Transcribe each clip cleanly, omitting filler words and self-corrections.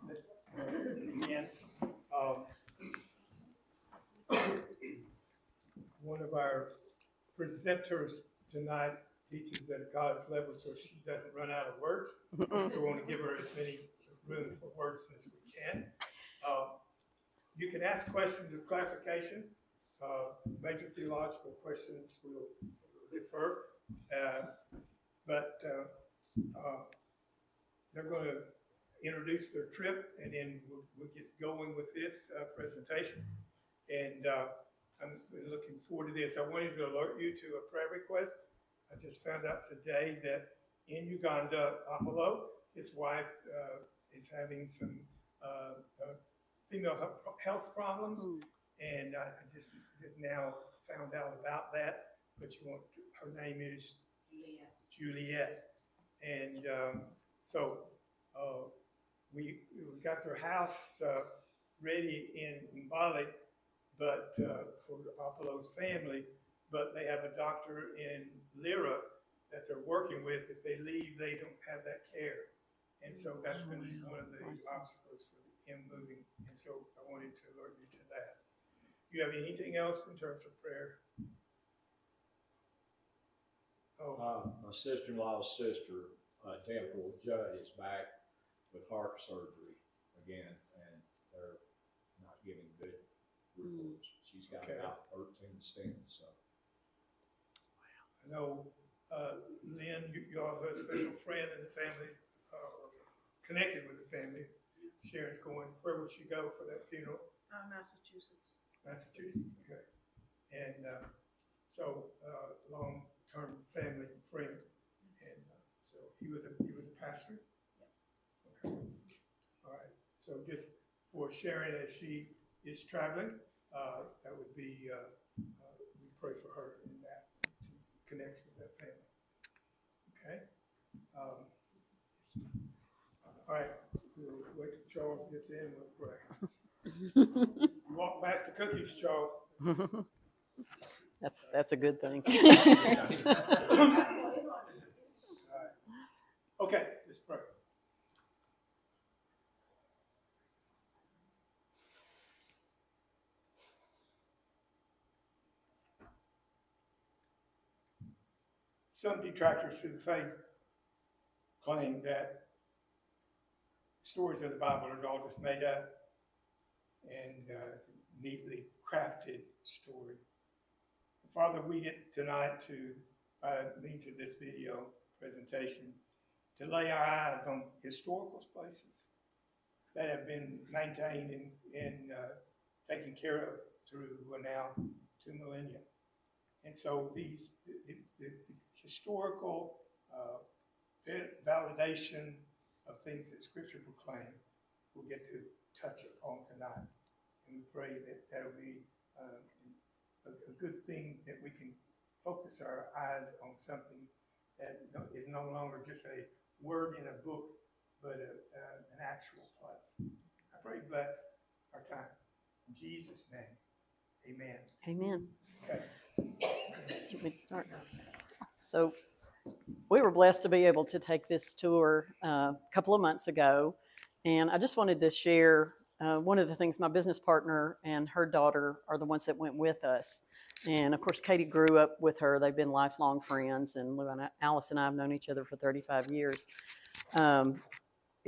let's begin. One of our presenters tonight teaches at God's level so she doesn't run out of words. So we want to give her as many room for words as we can. You can ask questions of clarification. Major theological questions we'll defer. But they're going to introduce their trip, and then we'll get going with this presentation. And I'm looking forward to this. I wanted to alert you to a prayer request. I just found out today that in Uganda, Apollo, his wife, is having some female health problems, and I just now found out about that. But her name is Juliet, and so we got their house ready in Mbale, but for Apollo's family, but they have a doctor in Lira that they're working with. If they leave, they don't have that care, and so that's going to be one of the obstacles for him moving. And so I wanted to alert you to that. Do you have anything else in terms of prayer? My sister-in-law's sister, Temple Judd, is back with heart surgery again, and they're not giving good reports. She's got about 13 stents. So. I know, Lynn, you all have a special friend in the family, connected with the family. Sharon's going. Where would she go for that funeral? Massachusetts. Massachusetts, okay. And so long-term family friend, and so he was a pastor. Okay. All right. So just for Sharon as she is traveling, that would be we pray for her in that connects with that family. Okay. All right. We'll wait till Charles gets in. We'll pray. You walk past the cookies, Charles. That's a good thing. All right. Okay, let's pray. Some detractors to the faith claim that stories of the Bible are all just made up and neatly crafted story. Father, we get tonight to, by means of this video presentation, to lay our eyes on historical places that have been maintained and taken care of through now 2 millennia. And so the historical validation of things that Scripture proclaim, we'll get to touch upon tonight. And we pray that that'll be a good thing, that we can focus our eyes on something that is no longer just a word in a book, but an actual place. I pray bless our time. In Jesus' name, amen. Amen. Okay. Start. So we were blessed to be able to take this tour a couple of months ago, and I just wanted to share one of the things. My business partner and her daughter are the ones that went with us, and of course Katie grew up with her. They've been lifelong friends, and Alice and I have known each other for 35 years, and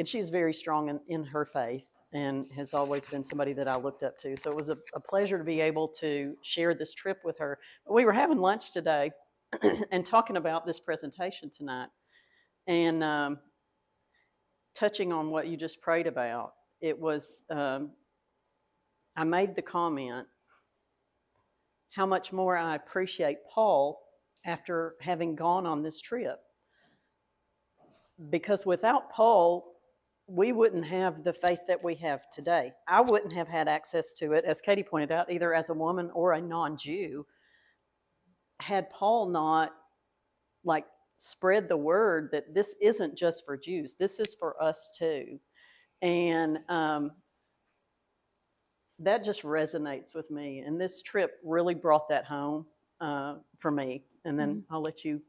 she's very strong in her faith and has always been somebody that I looked up to. So it was a pleasure to be able to share this trip with her. We were having lunch today and talking about this presentation tonight, and touching on what you just prayed about. It was, I made the comment how much more I appreciate Paul after having gone on this trip. Because without Paul, we wouldn't have the faith that we have today. I wouldn't have had access to it, as Katie pointed out, either as a woman or a non-Jew, had Paul not spread the word that this isn't just for Jews, this is for us too. And that just resonates with me. And this trip really brought that home for me. And then I'll let you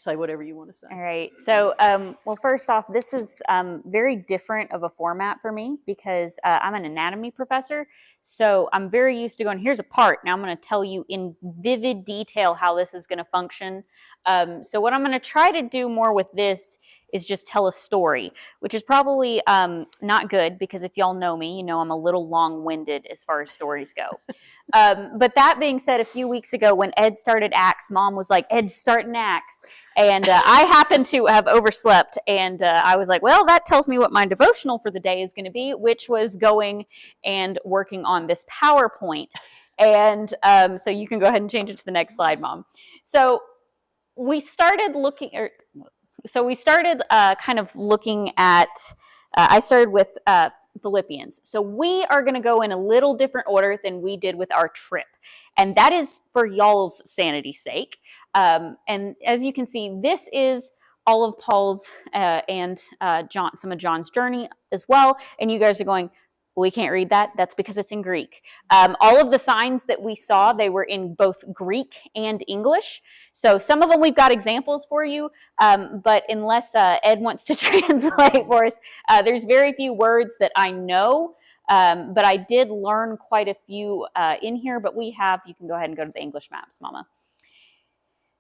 say whatever you want to say. All right. So, well, first off, this is very different of a format for me because I'm an anatomy professor. So I'm very used to going, here's a part. Now I'm going to tell you in vivid detail how this is going to function. So what I'm going to try to do more with this is just tell a story, which is probably not good because if y'all know me, you know I'm a little long-winded as far as stories go. But that being said, a few weeks ago when Ed started Acts, Mom was like, Ed's starting Acts. And I happened to have overslept, and I was like, well, that tells me what my devotional for the day is going to be, which was going and working on this PowerPoint. And so you can go ahead and change it to the next slide, Mom. So we started looking, kind of looking at, I started with Philippians. So we are going to go in a little different order than we did with our trip. And that is for y'all's sanity's sake. And as you can see, this is all of Paul's and some of John's journey as well. And you guys are going, we can't read that. That's because it's in Greek. All of the signs that we saw, they were in both Greek and English. So some of them we've got examples for you, but unless Ed wants to translate for us, there's very few words that I know, but I did learn quite a few in here, but you can go ahead and go to the English maps, Mama.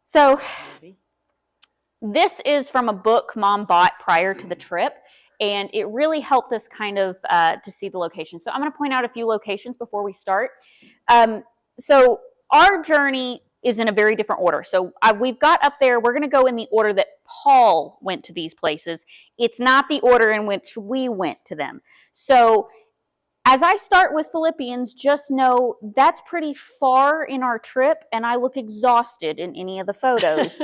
So this is from a book Mom bought prior to the trip, and it really helped us kind of to see the location. So I'm going to point out a few locations before we start. So our journey is in a very different order. So we've got up there, we're going to go in the order that Paul went to these places. It's not the order in which we went to them. So as I start with Philippians, just know that's pretty far in our trip, and I look exhausted in any of the photos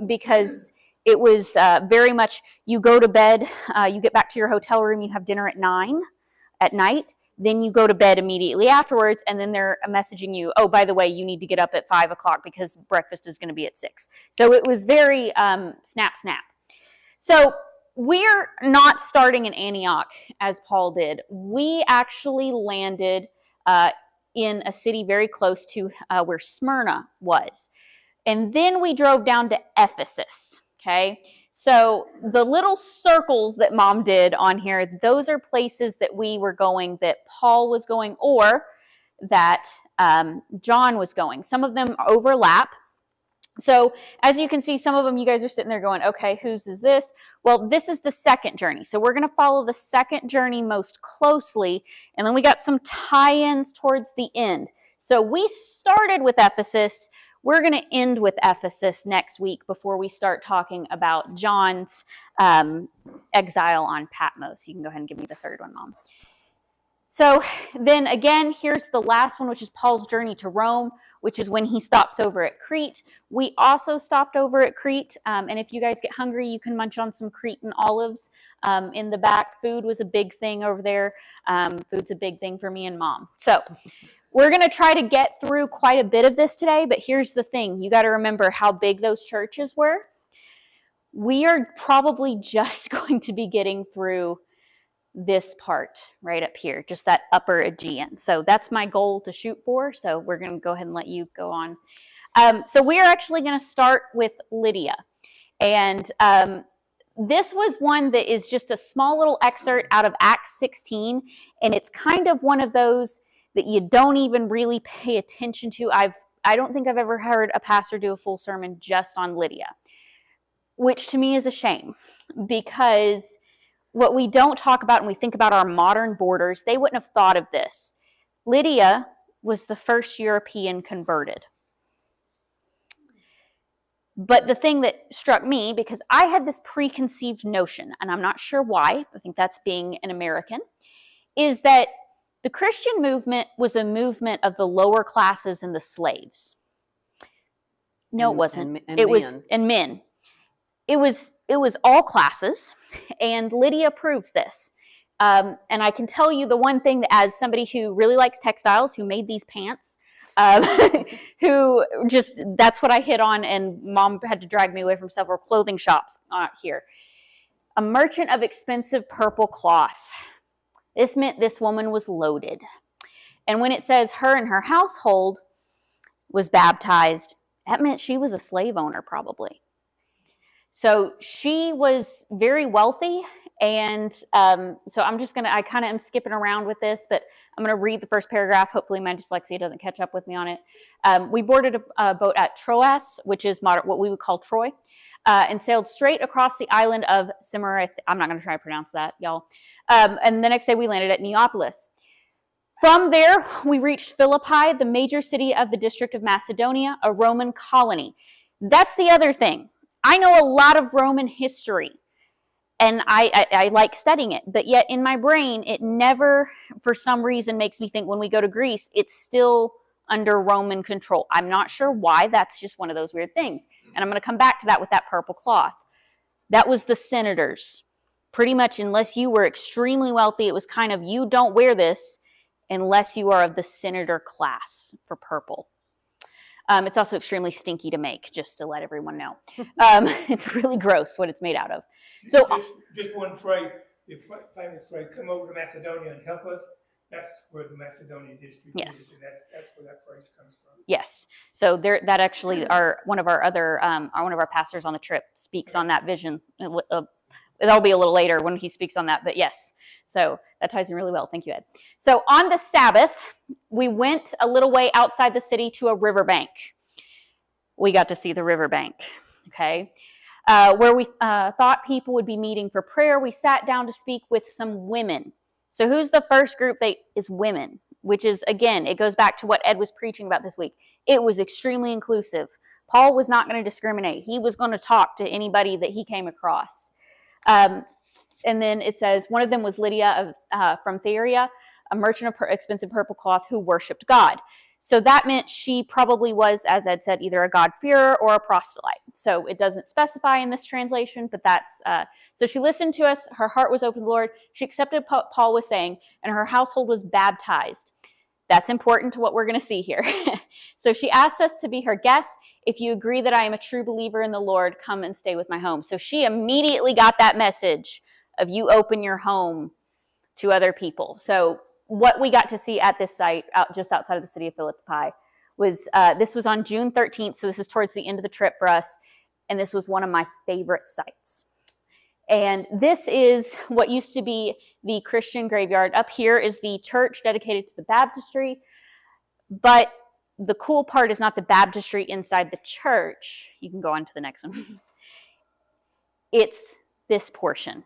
because it was very much, you go to bed, you get back to your hotel room, you have dinner at 9 at night, then you go to bed immediately afterwards, and then they're messaging you, oh, by the way, you need to get up at 5 o'clock because breakfast is going to be at 6. So it was very snap. So we're not starting in Antioch as Paul did. We actually landed in a city very close to where Smyrna was. And then we drove down to Ephesus, okay? So the little circles that Mom did on here, those are places that we were going, that Paul was going, or that John was going. Some of them overlap. So as you can see, some of them, you guys are sitting there going, okay, whose is this? Well, this is the second journey. So we're going to follow the second journey most closely. And then we got some tie-ins towards the end. So we started with Ephesus. We're going to end with Ephesus next week before we start talking about John's exile on Patmos. You can go ahead and give me the third one, Mom. So then again, here's the last one, which is Paul's journey to Rome, which is when he stops over at Crete. We also stopped over at Crete, and if you guys get hungry, you can munch on some Cretan olives in the back. Food was a big thing over there. Food's a big thing for me and Mom. So we're going to try to get through quite a bit of this today, but here's the thing. You got to remember how big those churches were. We are probably just going to be getting through this part right up here, just that upper Aegean. So that's my goal to shoot for. So we're going to go ahead and let you go on. So we are actually going to start with Lydia. And this was one that is just a small little excerpt out of Acts 16. And it's kind of one of those that you don't even really pay attention to. I don't think I've ever heard a pastor do a full sermon just on Lydia, which to me is a shame, because what we don't talk about when we think about our modern borders, they wouldn't have thought of this. Lydia was the first European converted. But the thing that struck me, because I had this preconceived notion, and I'm not sure why, I think that's being an American, is that the Christian movement was a movement of the lower classes and the slaves. No, it wasn't. It was men. It was all classes, and Lydia proves this. And I can tell you the one thing that, as somebody who really likes textiles, who made these pants, who just, that's what I hit on, and Mom had to drag me away from several clothing shops here. A merchant of expensive purple cloth. This meant this woman was loaded. And when it says her and her household was baptized, that meant she was a slave owner probably. So she was very wealthy, and so I kind of am skipping around with this, but I'm going to read the first paragraph. Hopefully my dyslexia doesn't catch up with me on it. We boarded a boat at Troas, which is what we would call Troy, and sailed straight across the island of Cimarith. I'm not going to try to pronounce that, y'all. And the next day we landed at Neapolis. From there, we reached Philippi, the major city of the district of Macedonia, a Roman colony. That's the other thing. I know a lot of Roman history, and I like studying it, but yet in my brain, it never, for some reason, makes me think when we go to Greece, it's still under Roman control. I'm not sure why. That's just one of those weird things. And I'm going to come back to that with that purple cloth. That was the senators. Pretty much, unless you were extremely wealthy, it was kind of, you don't wear this unless you are of the senator class for purple. It's also extremely stinky to make, just to let everyone know. It's really gross what it's made out of. So just one phrase, the famous phrase, come over to Macedonia and help us. That's where the Macedonian district is, and that's where that phrase comes from. Yes. So that actually one of our pastors on the trip speaks on that vision. That'll be a little later when he speaks on that, but yes. So that ties in really well. Thank you, Ed. So on the Sabbath, we went a little way outside the city to a riverbank. We got to see the riverbank, okay? Where we thought people would be meeting for prayer. We sat down to speak with some women. So who's the first group that is women? Which is, again, it goes back to what Ed was preaching about this week. It was extremely inclusive. Paul was not going to discriminate. He was going to talk to anybody that he came across. And then it says, one of them was Lydia from Thyatira, a merchant of expensive purple cloth who worshipped God. So that meant she probably was, as Ed said, either a God-fearer or a proselyte. So it doesn't specify in this translation, but that's, so she listened to us. Her heart was open to the Lord. She accepted what Paul was saying, and her household was baptized. That's important to what we're going to see here. So she asked us to be her guests. If you agree that I am a true believer in the Lord, come and stay with my home. So she immediately got that message of you open your home to other people. So what we got to see at this site, just outside of the city of Philippi, was this was on June 13th. So this is towards the end of the trip for us. And this was one of my favorite sites. And this is what used to be the Christian graveyard. Up here is the church dedicated to the baptistry. But the cool part is not the baptistry inside the church. You can go on to the next one. It's this portion.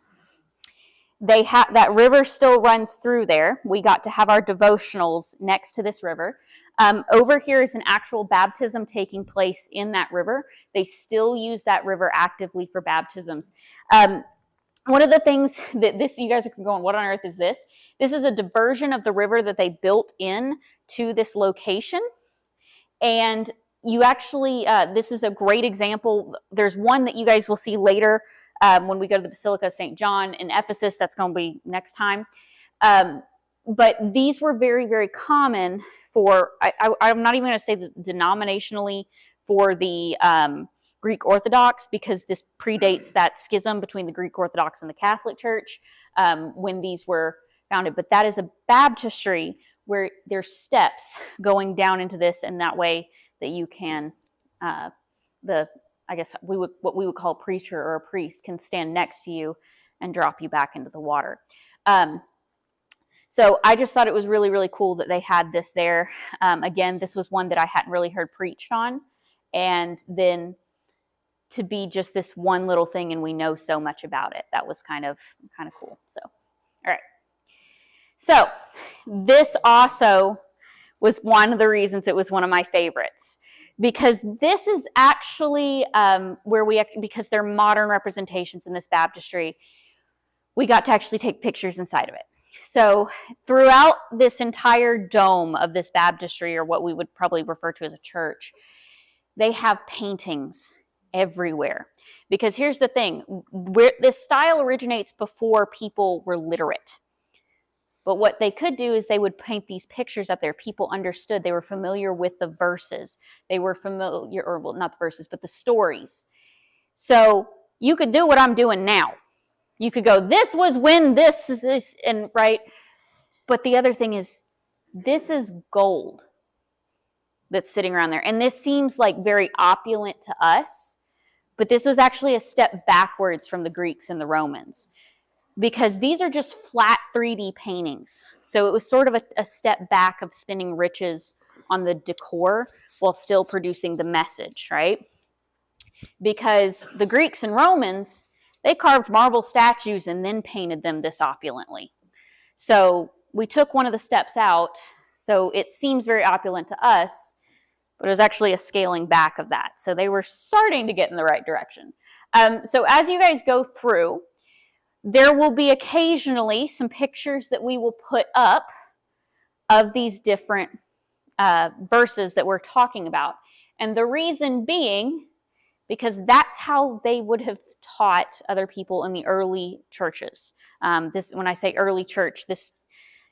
That river still runs through there. We got to have our devotionals next to this river. Over here is an actual baptism taking place in that river. They still use that river actively for baptisms. One of the things that you guys are going, what on earth is this? This is a diversion of the river that they built in to this location. And you actually, this is a great example. There's one that you guys will see later when we go to the Basilica of St. John in Ephesus. That's going to be next time. But these were very, very common for, I'm not even going to say denominationally for the Greek Orthodox, because this predates that schism between the Greek Orthodox and the Catholic Church when these were founded. But that is a baptistry where there's steps going down into this, and that way that you can, I guess what we would call a preacher or a priest can stand next to you and drop you back into the water. So I just thought it was really, really cool that they had this there. Again, this was one that I hadn't really heard preached on. And then to be just this one little thing and we know so much about it, that was kind of cool. So, all right. So this also was one of the reasons it was one of my favorites. Because this is actually because they're modern representations in this baptistry, we got to actually take pictures inside of it. So throughout this entire dome of this baptistry, or what we would probably refer to as a church, they have paintings everywhere. Because here's the thing, this style originates before people were literate. But what they could do is they would paint these pictures up there. People understood. They were familiar with the verses. They were familiar, or well, not the verses, but the stories. So you could do what I'm doing now. You could go, this was when this is this, and right. But the other thing is, this is gold that's sitting around there. And this seems like very opulent to us, But this was actually a step backwards from the Greeks and the Romans, because these are just flat 3D paintings. So it was sort of a step back of spending riches on the decor while still producing the message, right? Because the Greeks and Romans, they carved marble statues and then painted them this opulently. So we took one of the steps out, so it seems very opulent to us, but it was actually a scaling back of that. So they were starting to get in the right direction. So as you guys go through, there will be occasionally some pictures that we will put up of these different verses that we're talking about. And the reason being, because that's how they would have taught other people in the early churches. When I say early church, this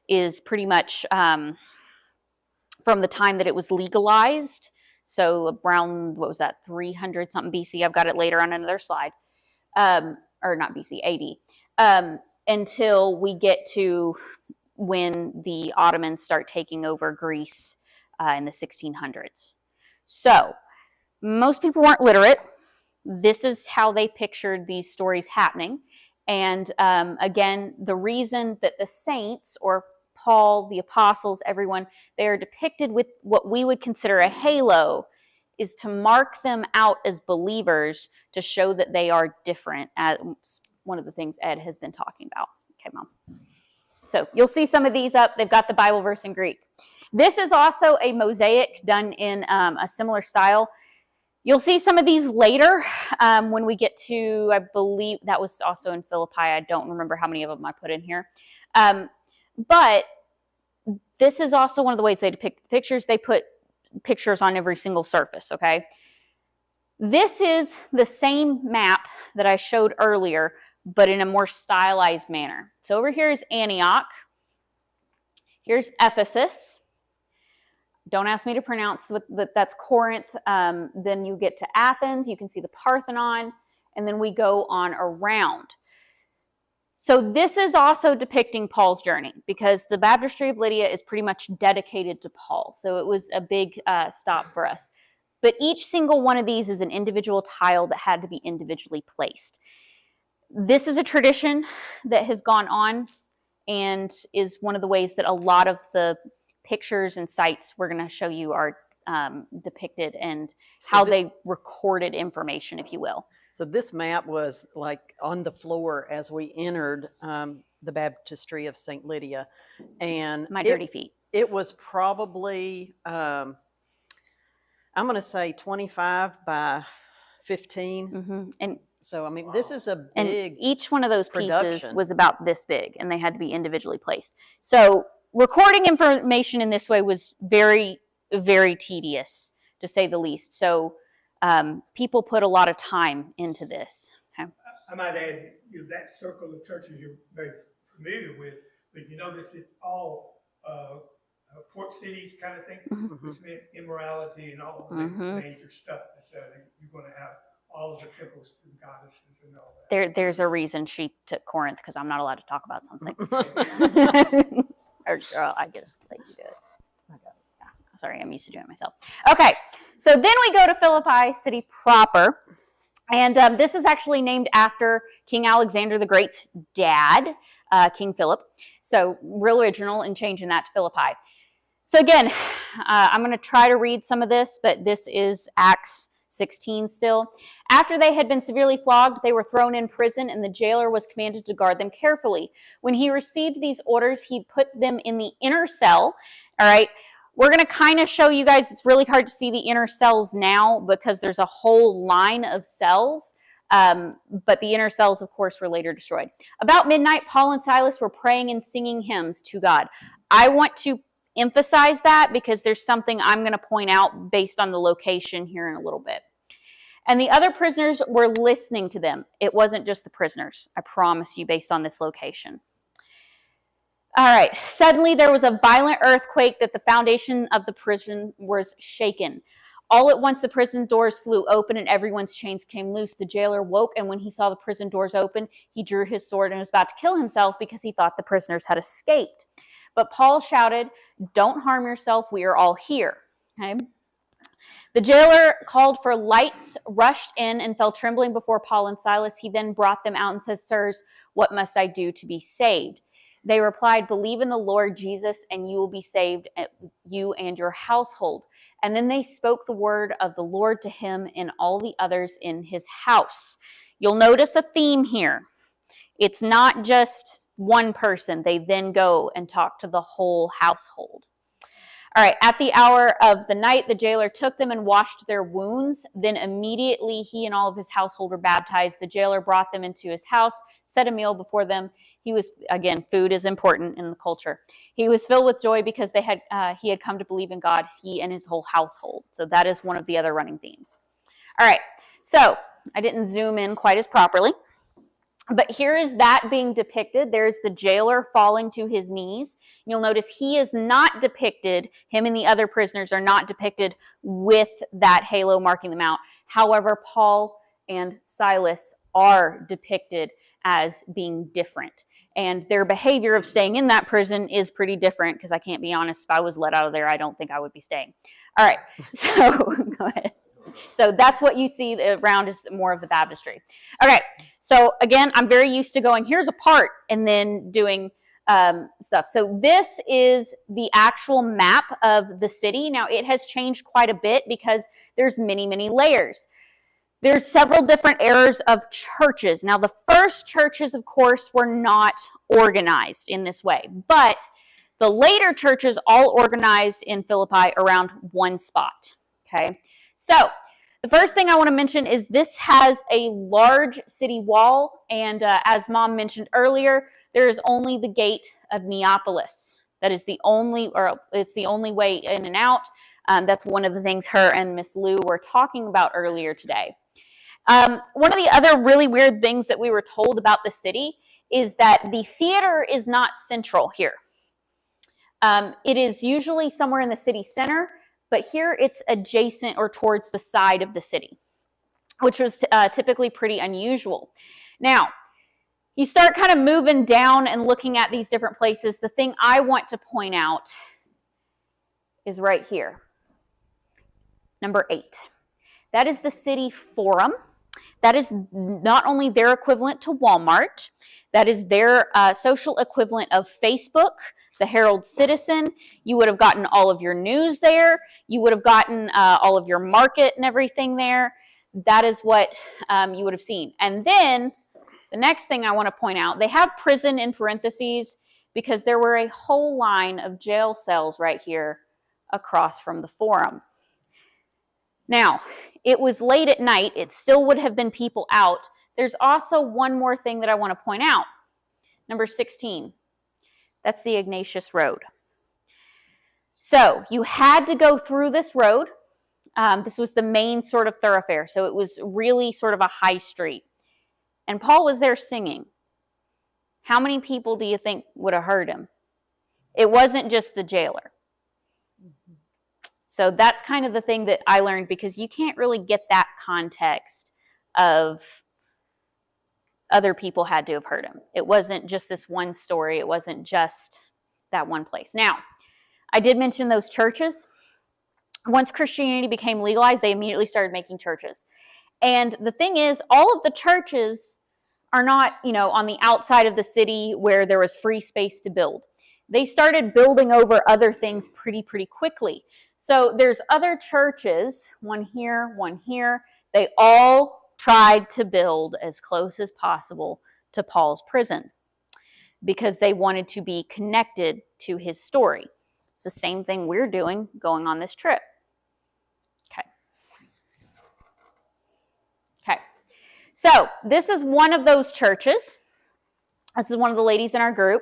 is pretty much from the time that it was legalized. So around, 300 something BC. I've got it later on another slide. Or not BC, AD. Until we get to when the Ottomans start taking over Greece in the 1600s. So most people weren't literate. This is how they pictured these stories happening. And again, the reason that the saints, or Paul, the apostles, everyone, they are depicted with what we would consider a halo, is to mark them out as believers, to show that they are different. One of the things Ed has been talking about. Okay, Mom. So you'll see some of these up. They've got the Bible verse in Greek. This is also a mosaic done in a similar style. You'll see some of these later when we get to, I believe that was also in Philippi. I don't remember how many of them I put in here. But this is also one of the ways they depict the pictures. They put pictures on every single surface, okay? This is the same map that I showed earlier, but in a more stylized manner. So over here is Antioch. Here's Ephesus. Don't ask me to pronounce, that's Corinth. Then you get to Athens. You can see the Parthenon. And then we go on around. So this is also depicting Paul's journey, because the baptistry of Lydia is pretty much dedicated to Paul. So it was a big stop for us. But each single one of these is an individual tile that had to be individually placed. This is a tradition that has gone on and is one of the ways that a lot of the pictures and sites we're going to show you are depicted, and how they recorded information, if you will. So this map was like on the floor as we entered the baptistry of St. Lydia. And My dirty feet. It was probably, I'm going to say 25 by 15. Mm-hmm. And so, I mean, this is a big And each one of those pieces production. was about this big, and they had to be individually placed. So recording information in this way was very, very tedious, to say the least. So people put a lot of time into this. Okay. I might add, that circle of churches you're very familiar with, but you notice it's all port cities kind of thing. Mhm. Which meant immorality and all of the major stuff. So you're going to have all of the temples to the goddesses and all that. There's a reason she took Corinth, because I'm not allowed to talk about something. Or I just let you do it. Sorry, I'm used to doing it myself. Okay, so then we go to Philippi city proper. And this is actually named after King Alexander the Great's dad, King Philip. So real original in changing that to Philippi. So again, I'm going to try to read some of this, but this is Acts 16 still. After they had been severely flogged, they were thrown in prison, and the jailer was commanded to guard them carefully. When he received these orders, he put them in the inner cell. All right. We're going to kind of show you guys, it's really hard to see the inner cells now because there's a whole line of cells, but the inner cells, of course, were later destroyed. About midnight, Paul and Silas were praying and singing hymns to God. I want to emphasize that because there's something I'm going to point out based on the location here in a little bit. And the other prisoners were listening to them. It wasn't just the prisoners, I promise you, based on this location. All right, suddenly there was a violent earthquake that the foundation of the prison was shaken. All at once the prison doors flew open and everyone's chains came loose. The jailer woke, and when he saw the prison doors open, he drew his sword and was about to kill himself because he thought the prisoners had escaped. But Paul shouted, "Don't harm yourself, we are all here." Okay? The jailer called for lights, rushed in, and fell trembling before Paul and Silas. He then brought them out and said, "Sirs, what must I do to be saved?" They replied, "Believe in the Lord Jesus, and you will be saved, you and your household." And then they spoke the word of the Lord to him and all the others in his house. You'll notice a theme here. It's not just one person. They then go and talk to the whole household. All right, at the hour of the night, the jailer took them and washed their wounds. Then immediately he and all of his household were baptized. The jailer brought them into his house, set a meal before them. He was, again, food is important in the culture. He was filled with joy because he had come to believe in God, he and his whole household. So that is one of the other running themes. All right, so I didn't zoom in quite as properly. But here is that being depicted. There's the jailer falling to his knees. You'll notice he is not depicted, him and the other prisoners are not depicted with that halo marking them out. However, Paul and Silas are depicted as being different. And their behavior of staying in that prison is pretty different, because I can't be honest, if I was let out of there, I don't think I would be staying. All right, so go ahead. So that's what you see around is more of the baptistry. Okay, so again, I'm very used to going, here's a part, and then doing stuff. So this is the actual map of the city. Now, it has changed quite a bit because there's many, many layers. There's several different eras of churches. Now, the first churches, of course, were not organized in this way, but the later churches all organized in Philippi around one spot, okay? So the first thing I want to mention is this has a large city wall, and as Mom mentioned earlier, there is only the gate of Neapolis. That is the only, or it's the only way in and out. That's one of the things her and Miss Lou were talking about earlier today. One of the other really weird things that we were told about the city is that the theater is not central here. It is usually somewhere in the city center, but here it's adjacent or towards the side of the city, which was typically pretty unusual. Now, you start kind of moving down and looking at these different places. The thing I want to point out is right here. Number 8. That is the city forum. That is not only their equivalent to Walmart, that is their social equivalent of Facebook, the Herald Citizen. You would have gotten all of your news there. You would have gotten all of your market and everything there. That is what you would have seen. And then the next thing I want to point out, they have prison in parentheses because there were a whole line of jail cells right here across from the forum. Now, it was late at night. It still would have been people out. There's also one more thing that I want to point out. Number 16. That's the Ignatius Road. So you had to go through this road. This was the main sort of thoroughfare. So it was really sort of a high street. And Paul was there singing. How many people do you think would have heard him? It wasn't just the jailer. So that's kind of the thing that I learned, because you can't really get that context of other people had to have heard him. It wasn't just this one story. It wasn't just that one place. Now, I did mention those churches. Once Christianity became legalized, they immediately started making churches. And the thing is, all of the churches are not, on the outside of the city where there was free space to build. They started building over other things pretty quickly. So there's other churches, one here, one here. They all tried to build as close as possible to Paul's prison because they wanted to be connected to his story. It's the same thing we're doing going on this trip. Okay. So this is one of those churches. This is one of the ladies in our group.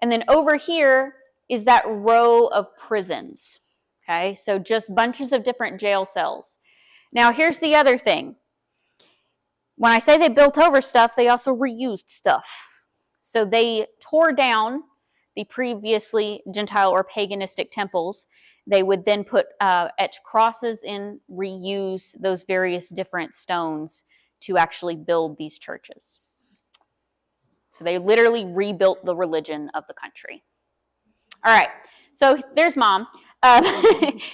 And then over here is that row of prisons. Okay, so just bunches of different jail cells. Now, here's the other thing. When I say they built over stuff, they also reused stuff. So they tore down the previously Gentile or paganistic temples. They would then put etch crosses in, reuse those various different stones to actually build these churches. So they literally rebuilt the religion of the country. All right, so there's Mom.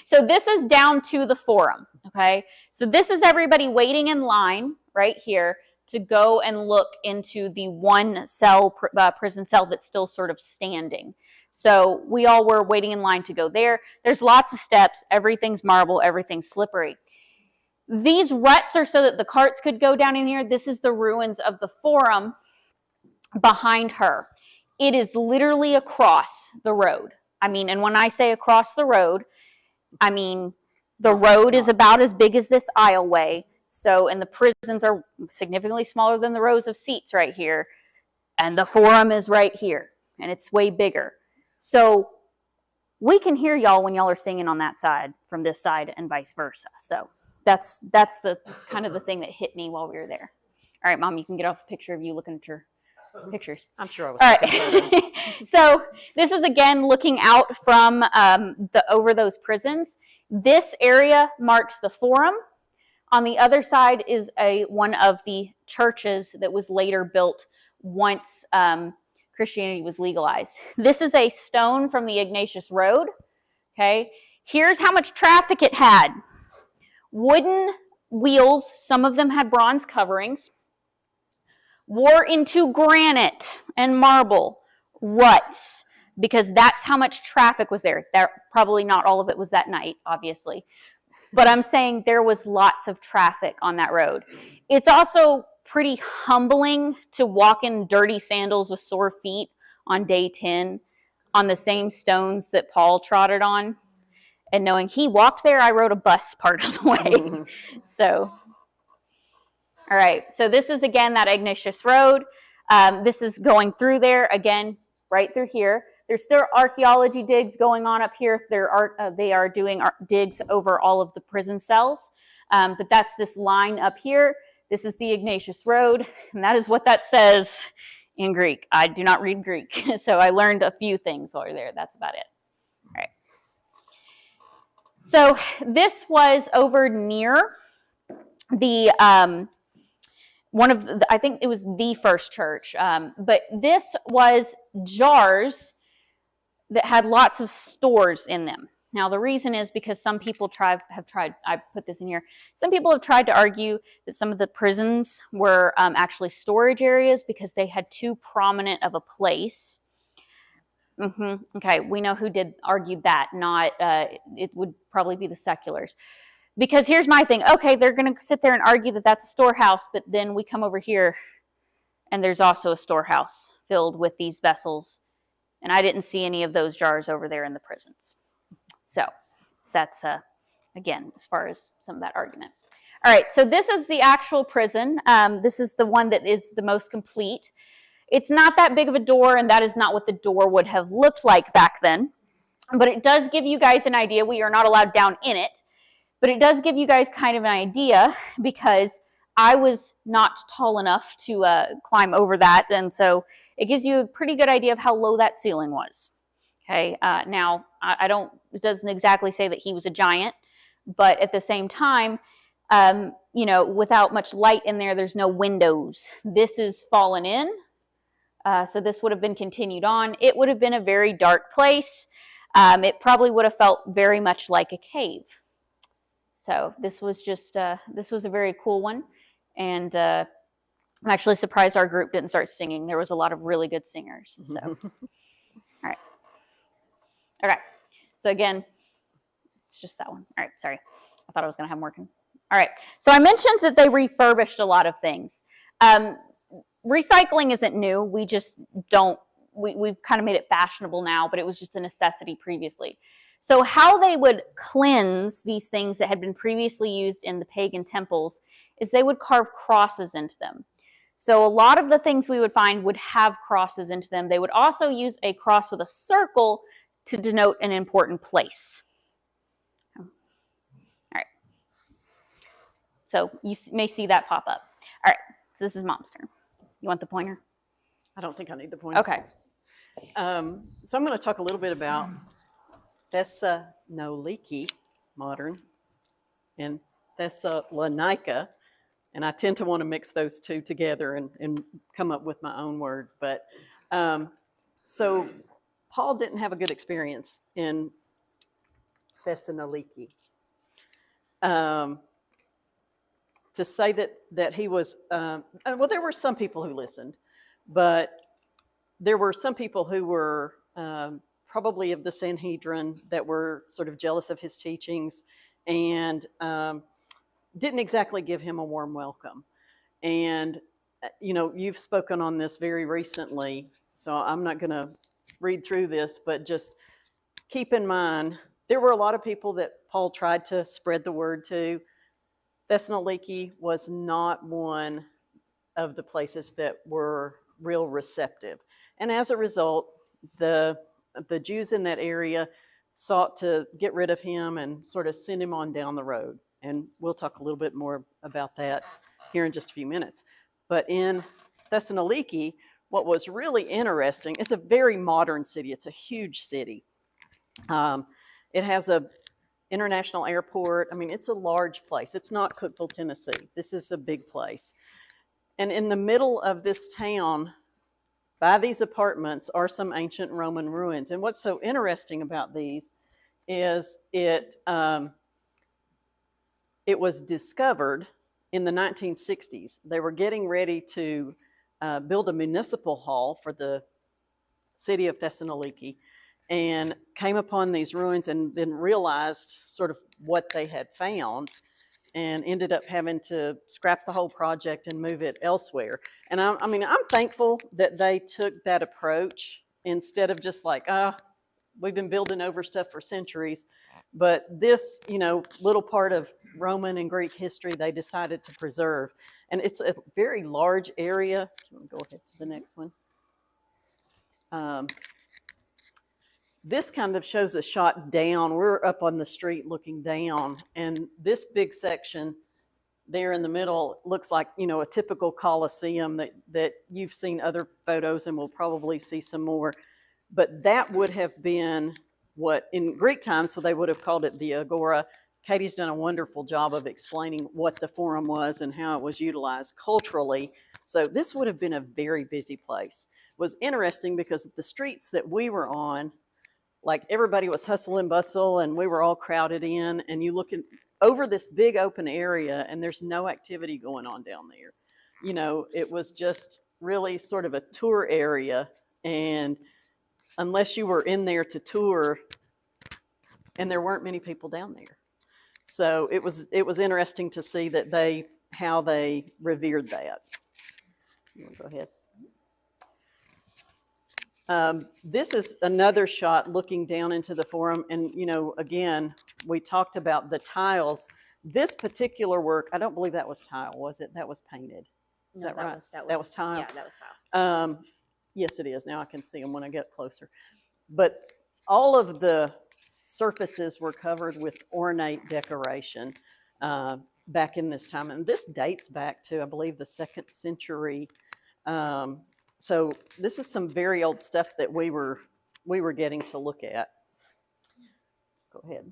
So this is down to the forum. Okay, so this is everybody waiting in line right here to go and look into the one cell prison cell that's still sort of standing. So we all were waiting in line to go there. There's lots of steps. Everything's marble. Everything's slippery. These ruts are so that the carts could go down in here. This is the ruins of the forum behind her. It is literally across the road. I mean, and when I say across the road, I mean the road is about as big as this aisleway. So, and the prisons are significantly smaller than the rows of seats right here. And the forum is right here. And it's way bigger. So we can hear y'all when y'all are singing on that side from this side and vice versa. So that's the kind of the thing that hit me while we were there. All right, Mom, you can get off the picture of you looking at your pictures. I'm sure I was. All right. So this is again looking out from over those prisons. This area marks the forum. On the other side is one of the churches that was later built once Christianity was legalized. This is a stone from the Ignatius Road. Okay. Here's how much traffic it had. Wooden wheels, some of them had bronze coverings, wore into granite and marble, ruts, because that's how much traffic was there. Probably not all of it was that night, obviously. But I'm saying there was lots of traffic on that road. It's also pretty humbling to walk in dirty sandals with sore feet on day 10 on the same stones that Paul trotted on. And knowing he walked there, I rode a bus part of the way. So, all right. So this is, again, that Ignatius Road. This is going through there, again, right through here. There's still archaeology digs going on up here. They are doing digs over all of the prison cells. But that's this line up here. This is the Ignatius Road, and that is what that says in Greek. I do not read Greek, so I learned a few things while we were there. That's about it. All right. So this was over near the I think it was the first church, but this was jars that had lots of stores in them. Now, the reason is because some people have tried, I put this in here, some people have tried to argue that some of the prisons were actually storage areas because they had too prominent of a place. Okay, we know who did argue that, not, it would probably be the seculars. Because here's my thing, okay, they're going to sit there and argue that that's a storehouse, but then we come over here and there's also a storehouse filled with these vessels. And I didn't see any of those jars over there in the prisons. So that's, again, as far as some of that argument. All right, so this is the actual prison. This is the one that is the most complete. It's not that big of a door, and that is not what the door would have looked like back then. But it does give you guys an idea. We are not allowed down in it. But it does give you guys kind of an idea because I was not tall enough to climb over that. And so it gives you a pretty good idea of how low that ceiling was. Okay, now it doesn't exactly say that he was a giant, but at the same time, you know, without much light in there, there's no windows. This is fallen in. So this would have been continued on. It would have been a very dark place. It probably would have felt very much like a cave. So this was just, this was a very cool one. And I'm actually surprised our group didn't start singing. There was a lot of really good singers. So, all right. Okay. So again, it's just that one. All right. Sorry. I thought I was going to have more. All right. So I mentioned that they refurbished a lot of things. Recycling isn't new. We just don't, we've kind of made it fashionable now, but it was just a necessity previously. So how they would cleanse these things that had been previously used in the pagan temples is they would carve crosses into them. So a lot of the things we would find would have crosses into them. They would also use a cross with a circle to denote an important place. All right. So you may see that pop up. All right. So this is Mom's turn. You want the pointer? I don't think I need the pointer. Okay. So I'm going to talk a little bit about Thessaloniki, modern, and Thessalonica, and I tend to want to mix those two together and come up with my own word. But so Paul didn't have a good experience in Thessaloniki. to say that he was, well, there were some people who listened, but there were some people who were probably of the Sanhedrin that were sort of jealous of his teachings and didn't exactly give him a warm welcome. And, you've spoken on this very recently, so I'm not going to read through this, but just keep in mind, there were a lot of people that Paul tried to spread the word to. Thessaloniki was not one of the places that were real receptive. And as a result, the Jews in that area sought to get rid of him and sort of send him on down the road. And we'll talk a little bit more about that here in just a few minutes. But in Thessaloniki, what was really interesting, it's a very modern city. It's a huge city. It has a international airport. I mean, it's a large place. It's not Cookeville, Tennessee. This is a big place. And in the middle of this town, by these apartments, are some ancient Roman ruins. And what's so interesting about these is it was discovered in the 1960s. They were getting ready to build a municipal hall for the city of Thessaloniki, and came upon these ruins and then realized sort of what they had found and ended up having to scrap the whole project and move it elsewhere. And I'm thankful that they took that approach instead of just like, we've been building over stuff for centuries. But this, little part of Roman and Greek history, they decided to preserve. And it's a very large area. Go ahead to the next one. This kind of shows a shot down. We're up on the street looking down, and this big section there in the middle looks like, a typical Colosseum that you've seen other photos and will probably see some more. But that would have been what in Greek times, so they would have called it the Agora. Katie's done a wonderful job of explaining what the Forum was and how it was utilized culturally. So this would have been a very busy place. It was interesting because the streets that we were on, like everybody was hustle and bustle and we were all crowded in, and you look over this big open area and there's no activity going on down there. It was just really sort of a tour area, and unless you were in there to tour, and there weren't many people down there. So it was interesting to see that how they revered that. You want to go ahead? This is another shot looking down into the Forum. And, again, we talked about the tiles. This particular work, I don't believe that was tile, was it? That was painted. Is that right? That was tile? Yeah, that was tile. Yes, it is. Now I can see them when I get closer. But all of the surfaces were covered with ornate decoration back in this time. And this dates back to, I believe, the 2nd century. So this is some very old stuff that we were getting to look at. Go ahead.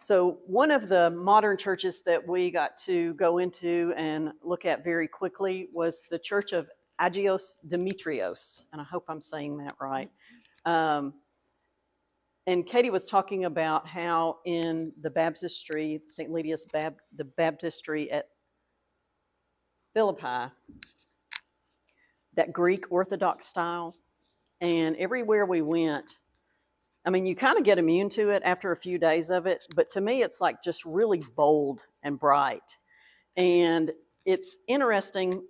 So one of the modern churches that we got to go into and look at very quickly was the Church of Agios Demetrios, and I hope I'm saying that right. And Katie was talking about how in the baptistry, St. Lydia's the baptistry at Philippi, that Greek Orthodox style, and everywhere we went, you kind of get immune to it after a few days of it, but to me it's like just really bold and bright. And it's interesting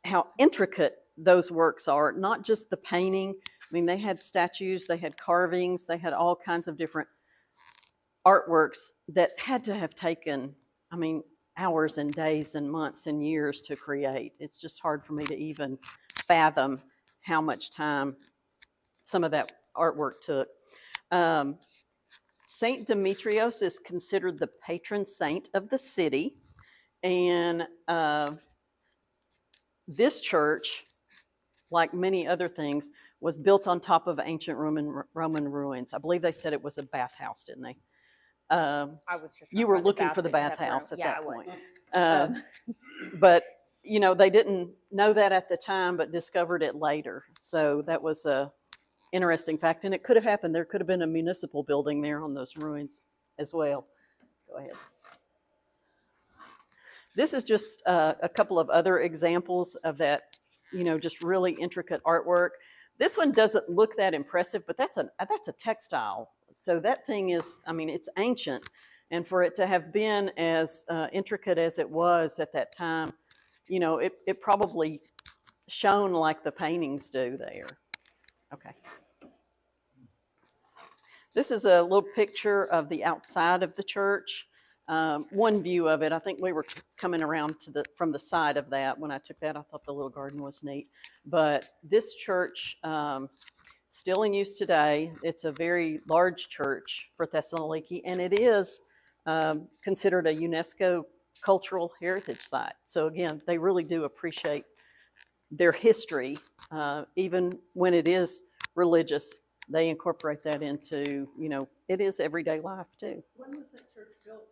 how intricate those works are, not just the painting. They had statues, they had carvings, they had all kinds of different artworks that had to have taken, hours and days and months and years to create. It's just hard for me to even fathom how much time some of that artwork took. Saint Demetrios is considered the patron saint of the city, and this church, like many other things, was built on top of ancient Roman ruins. I believe they said it was a bathhouse, didn't they? I was just you were looking for the bathhouse at that point. But they didn't know that at the time, but discovered it later. So that was a interesting fact, and it could have happened. There could have been a municipal building there on those ruins as well. Go ahead. This is just a couple of other examples of that, just really intricate artwork. This one doesn't look that impressive, but that's a textile. So that thing is, it's ancient. And for it to have been as intricate as it was at that time, it probably shone like the paintings do there. Okay. This is a little picture of the outside of the church. One view of it, I think we were coming around from the side of that. When I took that, I thought the little garden was neat. But this church, still in use today. It's a very large church for Thessaloniki, and it is considered a UNESCO cultural heritage site. So again, they really do appreciate their history, even when it is religious. They incorporate that into, it is everyday life too. When was that church built?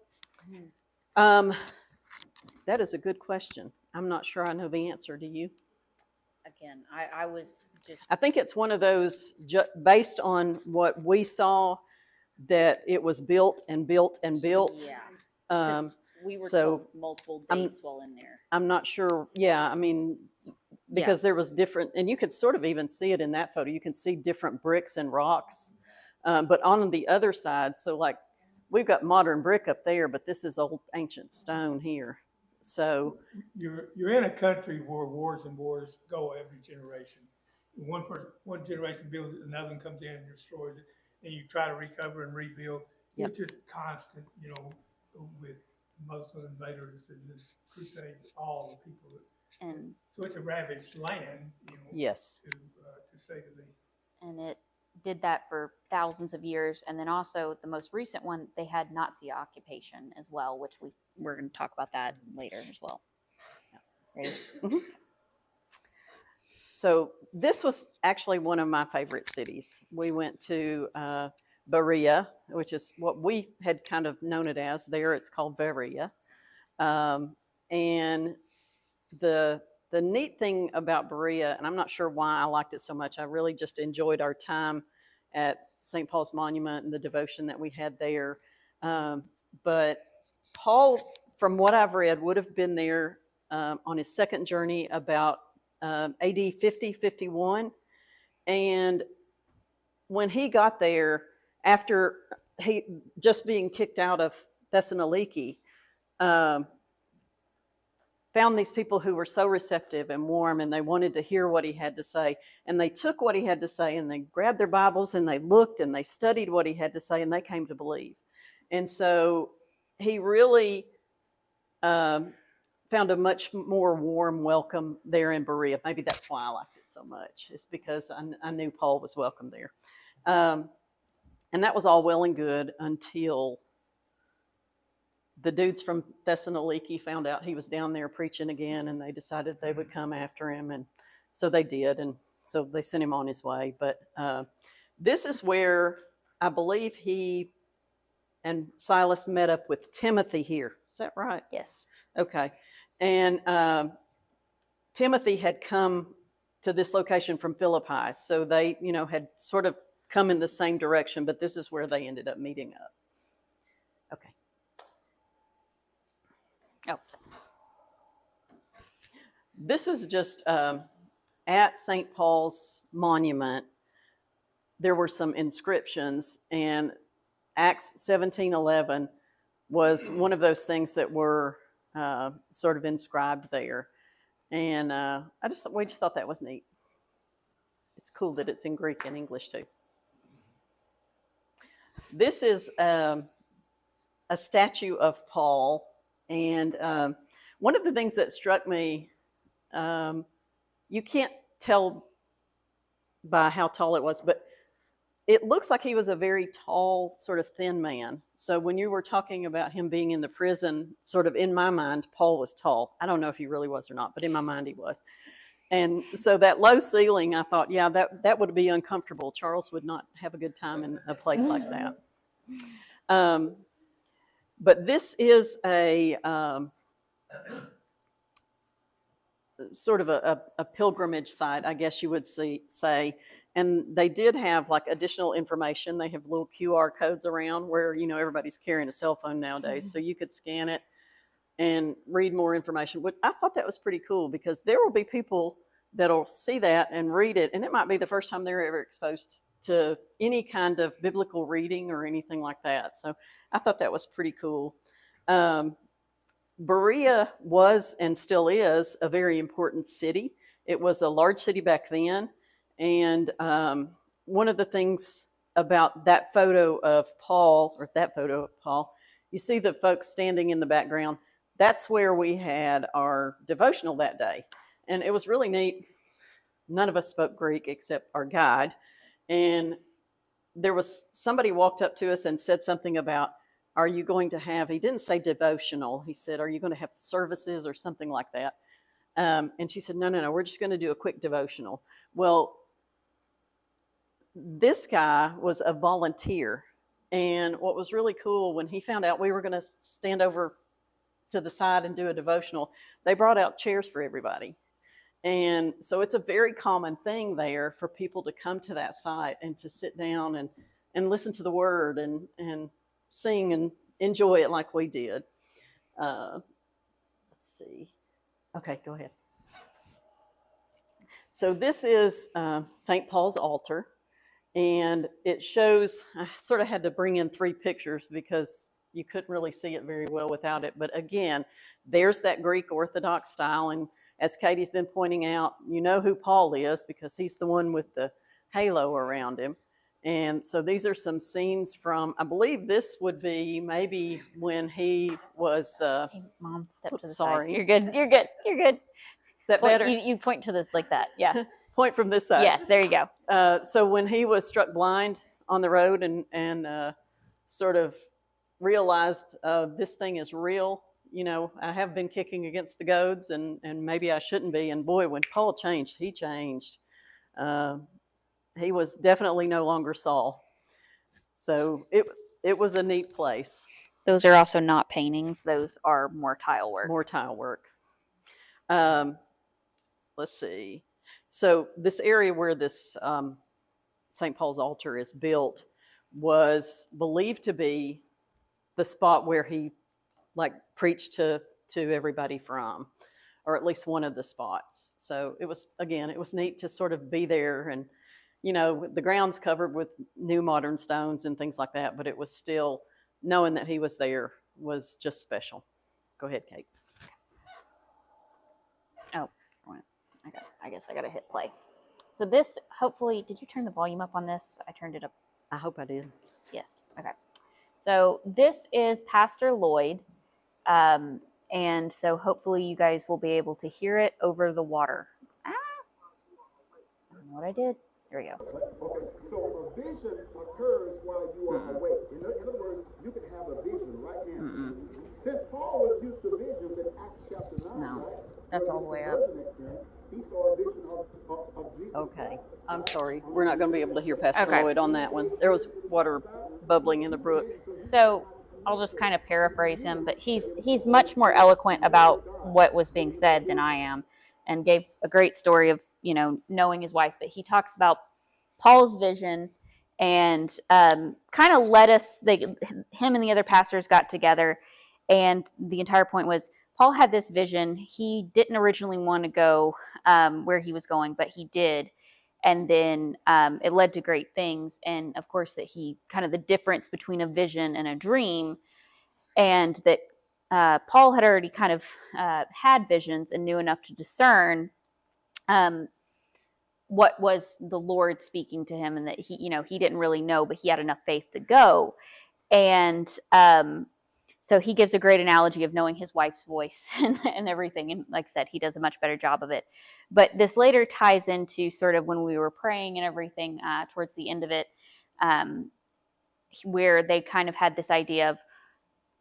That is a good question. I'm not sure I know the answer. Do you? Again, I was just. I think it's one of those, based on what we saw, that it was built and built and built. Yeah. 'Cause we were so told multiple dates while in there. I'm not sure. Yeah, because there was different, and you could sort of even see it in that photo. You can see different bricks and rocks. But on the other side, so like we've got modern brick up there, but this is old ancient stone here. So you're in a country where wars and wars go every generation. One generation builds it, another one comes in and destroys it, and you try to recover and rebuild. Yep. It's just constant, with Muslim invaders and the Crusades, all the people. And So it's a ravaged land, yes, to say the least. and it did that for thousands of years. And then also the most recent one, they had Nazi occupation as well, which we're going to talk about that later as well. Ready? So this was actually one of my favorite cities. We went to Berea, which is what we had kind of known it as. There it's called Veria. And the neat thing about Berea, and I'm not sure why I liked it so much, I really just enjoyed our time at St. Paul's Monument and the devotion that we had there. But Paul, from what I've read, would have been there on his second journey about AD 50, 51. And when he got there, after he just being kicked out of Thessaloniki, found these people who were so receptive and warm, and they wanted to hear what he had to say. And they took what he had to say, and they grabbed their Bibles, and they looked, and they studied what he had to say, and they came to believe. And so he really found a much more warm welcome there in Berea. Maybe that's why I liked it so much. It's because I knew Paul was welcome there. And that was all well and good until the dudes from Thessaloniki found out he was down there preaching again, and they decided they would come after him. And so they did, and so they sent him on his way. But this is where I believe he and Silas met up with Timothy here. Is that right? Yes. Okay. And Timothy had come to this location from Philippi. So they, had sort of come in the same direction, but this is where they ended up meeting up. Okay. Oh. This is just at St. Paul's Monument. There were some inscriptions, and Acts 17:11 was one of those things that were sort of inscribed there. And we just thought that was neat. It's cool that it's in Greek and English too. This is a statue of Paul. And one of the things that struck me, you can't tell by how tall it was, but it looks like he was a very tall, sort of thin man. So when you were talking about him being in the prison, sort of in my mind, Paul was tall. I don't know if he really was or not, but in my mind he was. And so that low ceiling, I thought, yeah, that would be uncomfortable. Charles would not have a good time in a place like that. But this is a sort of a pilgrimage site, I guess you would say. And they did have like additional information. They have little QR codes around where, you know, everybody's carrying a cell phone nowadays. So you could scan it and read more information. I thought that was pretty cool because there will be people that'll see that and read it. And it might be the first time they're ever exposed to any kind of biblical reading or anything like that. So I thought that was pretty cool. Berea was and still is a very important city. It was a large city back then. And one of the things about that photo of Paul, you see the folks standing in the background. That's where we had our devotional that day. And it was really neat. None of us spoke Greek except our guide. And there was somebody walked up to us and said something about, are you going to have, he didn't say devotional. He said, are you going to have services or something like that? And she said, no, we're just going to do a quick devotional. Well, this guy was a volunteer. And what was really cool, when he found out we were going to stand over to the side and do a devotional, they brought out chairs for everybody. And so it's a very common thing there for people to come to that site and to sit down and listen to the word and sing and enjoy it like we did. Let's see. Okay, go ahead. So this is St. Paul's altar. And it shows, I sort of had to bring in 3 pictures because you couldn't really see it very well without it. But again, there's that Greek Orthodox style. And as Katie's been pointing out, you know who Paul is because he's the one with the halo around him. And so these are some scenes from, I believe this would be maybe when he was... Hey, Mom, step to the sorry. side. You're good. Is that better? You point to the, like that, yeah. Point from this side. Yes, there you go. So when he was struck blind on the road and sort of realized this thing is real, you know, I have been kicking against the goads and maybe I shouldn't be. And boy, when Paul changed, he changed. He was definitely no longer Saul. So it was a neat place. Those are also not paintings. Those are more tile work. More tile work. Let's see. So this area where this St. Paul's altar is built was believed to be the spot where he like preached to everybody from, or at least one of the spots. So it was neat to sort of be there. And, you know, the ground's covered with new modern stones and things like that, but it was still, knowing that he was there was just special. Go ahead, Kate. Oh, I guess I got to hit play. So this, hopefully, did you turn the volume up on this? I turned it up. I hope I did. Yes. Okay. So this is Pastor Lloyd. And so hopefully you guys will be able to hear it over the water. I don't know what I did. There we go. Okay, so a vision occurs while you are awake. In other words, you can have a vision right now. Since Paul was used to visions in Acts chapter 9, No, right? that's all the way up. He saw a vision of Jesus. Okay. I'm sorry. We're not going to be able to hear Pastor Okay. Lloyd on that one. There was water bubbling in the brook. So I'll just kind of paraphrase him, but he's much more eloquent about what was being said than I am, and gave a great story of, you know, knowing his wife. But he talks about Paul's vision and kind of led us. Him and the other pastors got together, and the entire point was Paul had this vision. He didn't originally want to go where he was going, but he did. And then it led to great things. And of course, that he kind of the difference between a vision and a dream, and that Paul had already kind of had visions and knew enough to discern what was the Lord speaking to him, and that he didn't really know, but he had enough faith to go. And so he gives a great analogy of knowing his wife's voice and everything. And like I said, he does a much better job of it. But this later ties into sort of when we were praying and everything towards the end of it, where they kind of had this idea of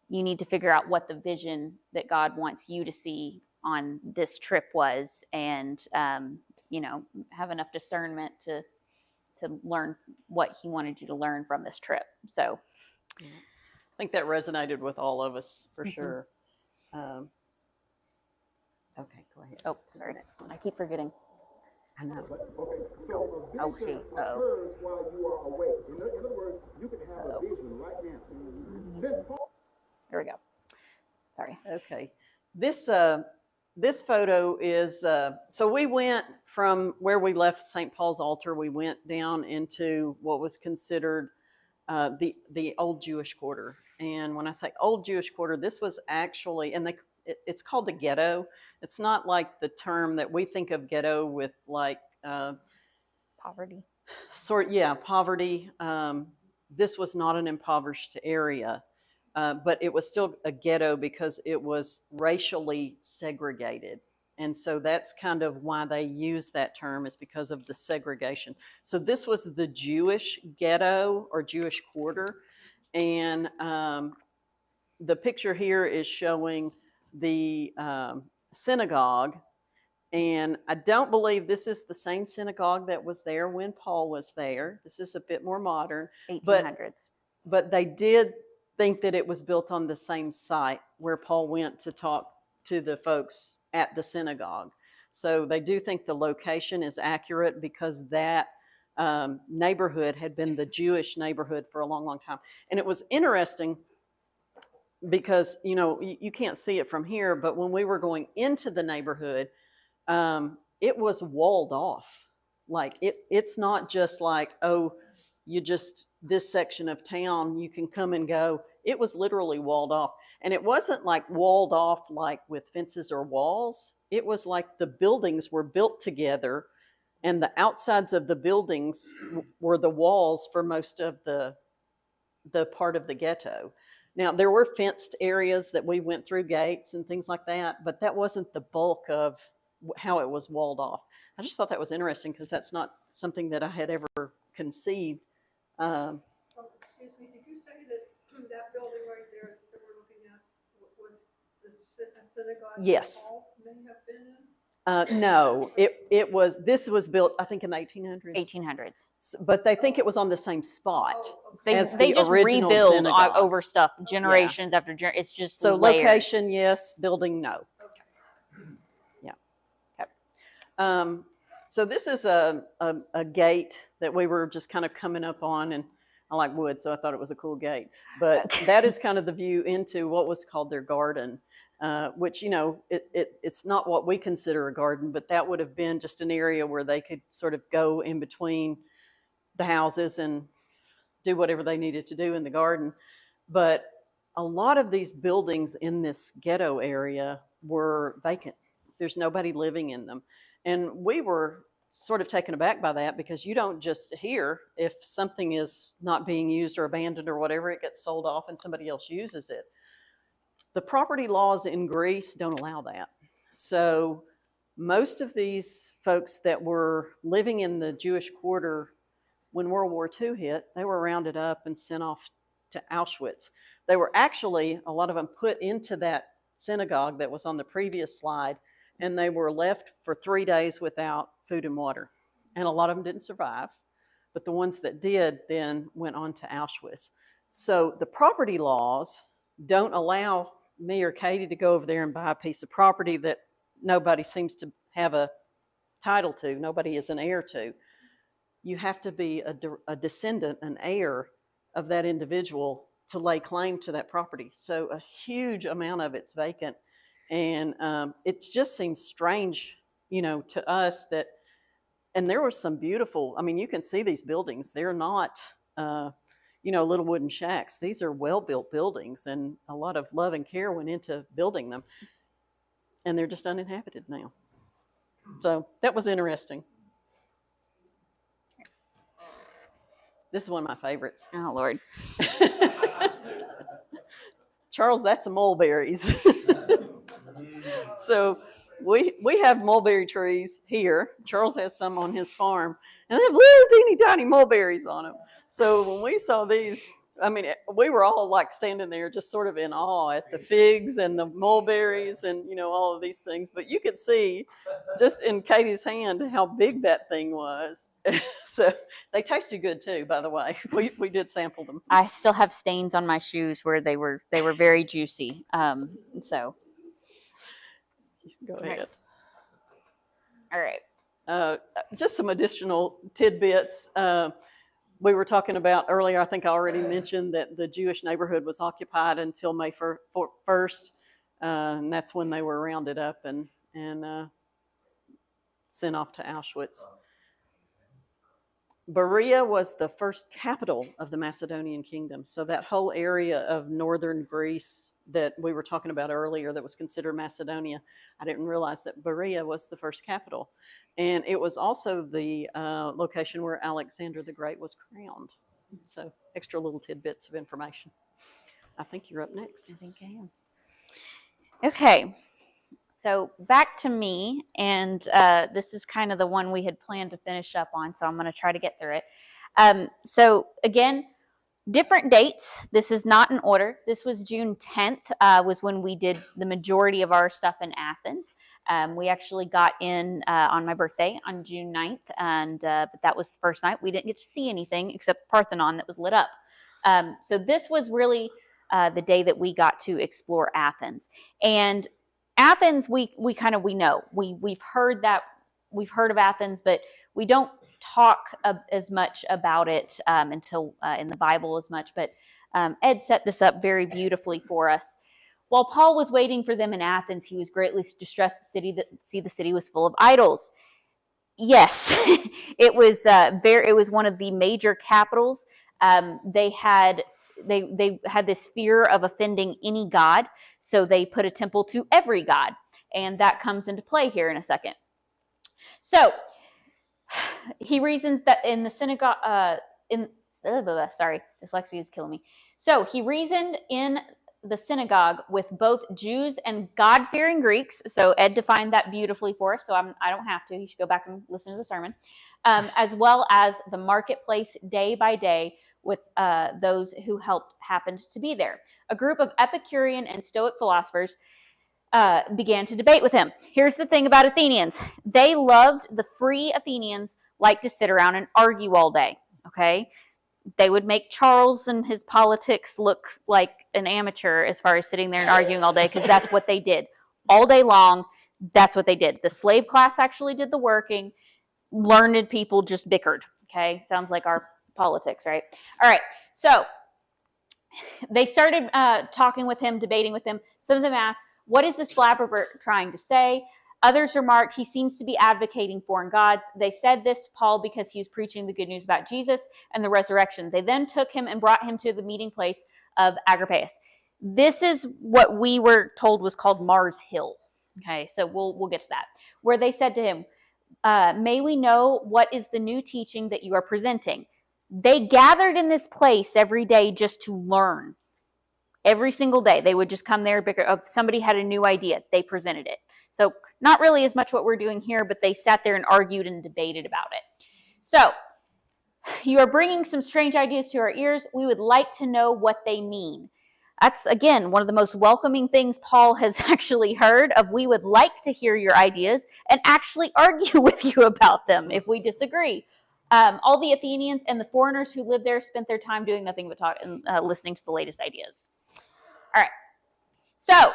you need to figure out what the vision that God wants you to see on this trip was, and have enough discernment to learn what he wanted you to learn from this trip. So I think that resonated with all of us for sure. Okay, go ahead. Oh, sorry. I keep forgetting. I know. Okay, so a Oh, vision shoot. Uh-oh. occurs while you are awake. In other words, you can have a vision right now. Since Paul There we go. Sorry. Okay. This photo is, so we went from where we left St. Paul's altar, we went down into what was considered the old Jewish quarter. And when I say old Jewish quarter, this was actually, and it's called the ghetto. It's not like the term that we think of ghetto with like, Poverty. poverty. This was not an impoverished area. But it was still a ghetto because it was racially segregated. And so that's kind of why they use that term, is because of the segregation. So this was the Jewish ghetto or Jewish quarter. And the picture here is showing the synagogue. And I don't believe this is the same synagogue that was there when Paul was there. This is a bit more modern. 1800s. But they did think that it was built on the same site where Paul went to talk to the folks at the synagogue. So they do think the location is accurate because that neighborhood had been the Jewish neighborhood for a long, long time. And it was interesting because, you can't see it from here, but when we were going into the neighborhood, it was walled off. Like it's not just like, oh, this section of town, you can come and go. It was literally walled off. And it wasn't like walled off like with fences or walls. It was like the buildings were built together and the outsides of the buildings were the walls for most of the part of the ghetto. Now, there were fenced areas that we went through, gates and things like that, but that wasn't the bulk of how it was walled off. I just thought that was interesting because that's not something that I had ever conceived. Excuse me, did you say that that building right there that we're looking at was the synagogue? Yes. That Paul may have been in? No, this was built, I think, in the 1800s. 1800s. But they think it was on the same spot. Oh, okay. As They the just original rebuild synagogue. over stuff generations after generation. It's just So layers. location, yes. Building, no. Okay. Yeah. Okay. So this is a gate that we were just kind of coming up on, and I like wood, so I thought it was a cool gate. But that is kind of the view into what was called their garden, which, it's not what we consider a garden, but that would have been just an area where they could sort of go in between the houses and do whatever they needed to do in the garden. But a lot of these buildings in this ghetto area were vacant. There's nobody living in them. And we were sort of taken aback by that because you don't just hear if something is not being used or abandoned or whatever, it gets sold off and somebody else uses it. The property laws in Greece don't allow that. So most of these folks that were living in the Jewish quarter when World War II hit, they were rounded up and sent off to Auschwitz. They were actually, a lot of them, put into that synagogue that was on the previous slide, and they were left for 3 days without food and water. And a lot of them didn't survive, but the ones that did then went on to Auschwitz. So the property laws don't allow me or Katie to go over there and buy a piece of property that nobody seems to have a title to, nobody is an heir to. You have to be a descendant, an heir of that individual to lay claim to that property. So a huge amount of it's vacant. And it just seems strange, to us that, and there were some beautiful, you can see these buildings. They're not, little wooden shacks. These are well-built buildings, and a lot of love and care went into building them. And they're just uninhabited now. So that was interesting. This is one of my favorites. Oh, Lord. Charles, that's some mulberries. So we have mulberry trees here. Charles has some on his farm, and they have little teeny tiny mulberries on them. So when we saw these, we were all like standing there just sort of in awe at the figs and the mulberries and, all of these things. But you could see just in Katie's hand how big that thing was. So they tasted good too, by the way. We did sample them. I still have stains on my shoes where they were very juicy. So Go right. ahead. All right. Just some additional tidbits. We were talking about earlier, I think I already mentioned that the Jewish neighborhood was occupied until May 1st, and that's when they were rounded up and sent off to Auschwitz. Berea was the first capital of the Macedonian kingdom. So that whole area of northern Greece that we were talking about earlier that was considered Macedonia, I didn't realize that Berea was the first capital. And it was also the location where Alexander the Great was crowned. So extra little tidbits of information. I think you're up next. I think I am. Okay. So back to me, and this is kind of the one we had planned to finish up on, so I'm going to try to get through it. So again, different dates. This is not in order. This was June 10th was when we did the majority of our stuff in Athens. We actually got in on my birthday on June 9th, and but that was the first night. We didn't get to see anything except Parthenon that was lit up. So this was really the day that we got to explore Athens. And Athens, we know. We've heard of Athens, but we don't talk as much about it until in the Bible as much. But Ed set this up very beautifully for us. While Paul was waiting for them in Athens, he was greatly distressed to see the city was full of idols. Yes, it was one of the major capitals. They had this fear of offending any god, so they put a temple to every god, and that comes into play here in a second. So he reasons that in the synagogue, sorry, dyslexia is killing me. So he reasoned in the synagogue with both Jews and God-fearing Greeks. So Ed defined that beautifully for us, so I don't have to. You should go back and listen to the sermon. As well as the marketplace day by day with those who happened to be there. A group of Epicurean and Stoic philosophers began to debate with him. Here's the thing about Athenians. They loved the free Athenians like to sit around and argue all day, okay? They would make Charles and his politics look like an amateur as far as sitting there and arguing all day, because that's what they did. All day long, that's what they did. The slave class actually did the working. Learned people just bickered, okay? Sounds like our politics, right? All right, so they started talking with him, debating with him. Some of them asked, what is this blabber trying to say? Others remarked, he seems to be advocating foreign gods. They said this to Paul because he was preaching the good news about Jesus and the resurrection. They then took him and brought him to the meeting place of Agrippaeus. This is what we were told was called Mars Hill. Okay, so we'll get to that. Where they said to him, may we know what is the new teaching that you are presenting? They gathered in this place every day just to learn. Every single day, they would just come there. If somebody had a new idea, they presented it. So not really as much what we're doing here, but they sat there and argued and debated about it. So you are bringing some strange ideas to our ears. We would like to know what they mean. That's, again, one of the most welcoming things Paul has actually heard of. We would like to hear your ideas and actually argue with you about them if we disagree. All the Athenians and the foreigners who lived there spent their time doing nothing but talking and listening to the latest ideas. All right. So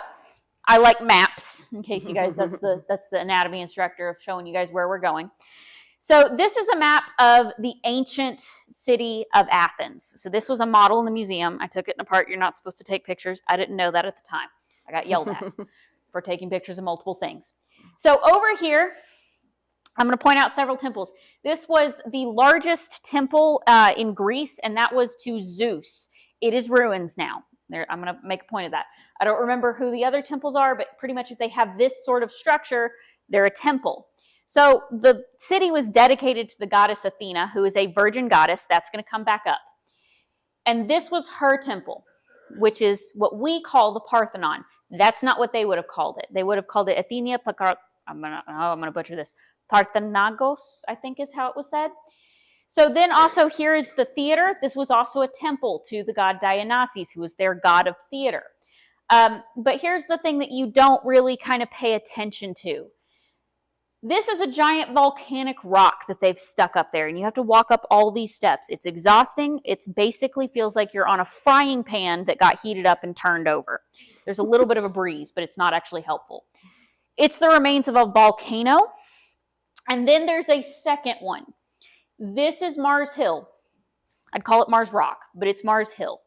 I like maps, in case you guys, that's the anatomy instructor of showing you guys where we're going. So this is a map of the ancient city of Athens. So this was a model in the museum. I took it apart. You're not supposed to take pictures. I didn't know that at the time. I got yelled at for taking pictures of multiple things. So over here, I'm going to point out several temples. This was the largest temple in Greece, and that was to Zeus. It is ruins now. I'm going to make a point of that. I don't remember who the other temples are, but pretty much if they have this sort of structure, they're a temple. So the city was dedicated to the goddess Athena, who is a virgin goddess. That's going to come back up. And this was her temple, which is what we call the Parthenon. That's not what they would have called it. They would have called it Athenia I'm going to butcher this. Parthenagos, I think is how it was said. So then also here is the theater. This was also a temple to the god Dionysus, who was their god of theater. But here's the thing that you don't really kind of pay attention to. This is a giant volcanic rock that they've stuck up there, and you have to walk up all these steps. It's exhausting. It basically feels like you're on a frying pan that got heated up and turned over. There's a little bit of a breeze, but it's not actually helpful. It's the remains of a volcano. And then there's a second one. This is Mars Hill. I'd call it Mars Rock, but it's Mars Hill.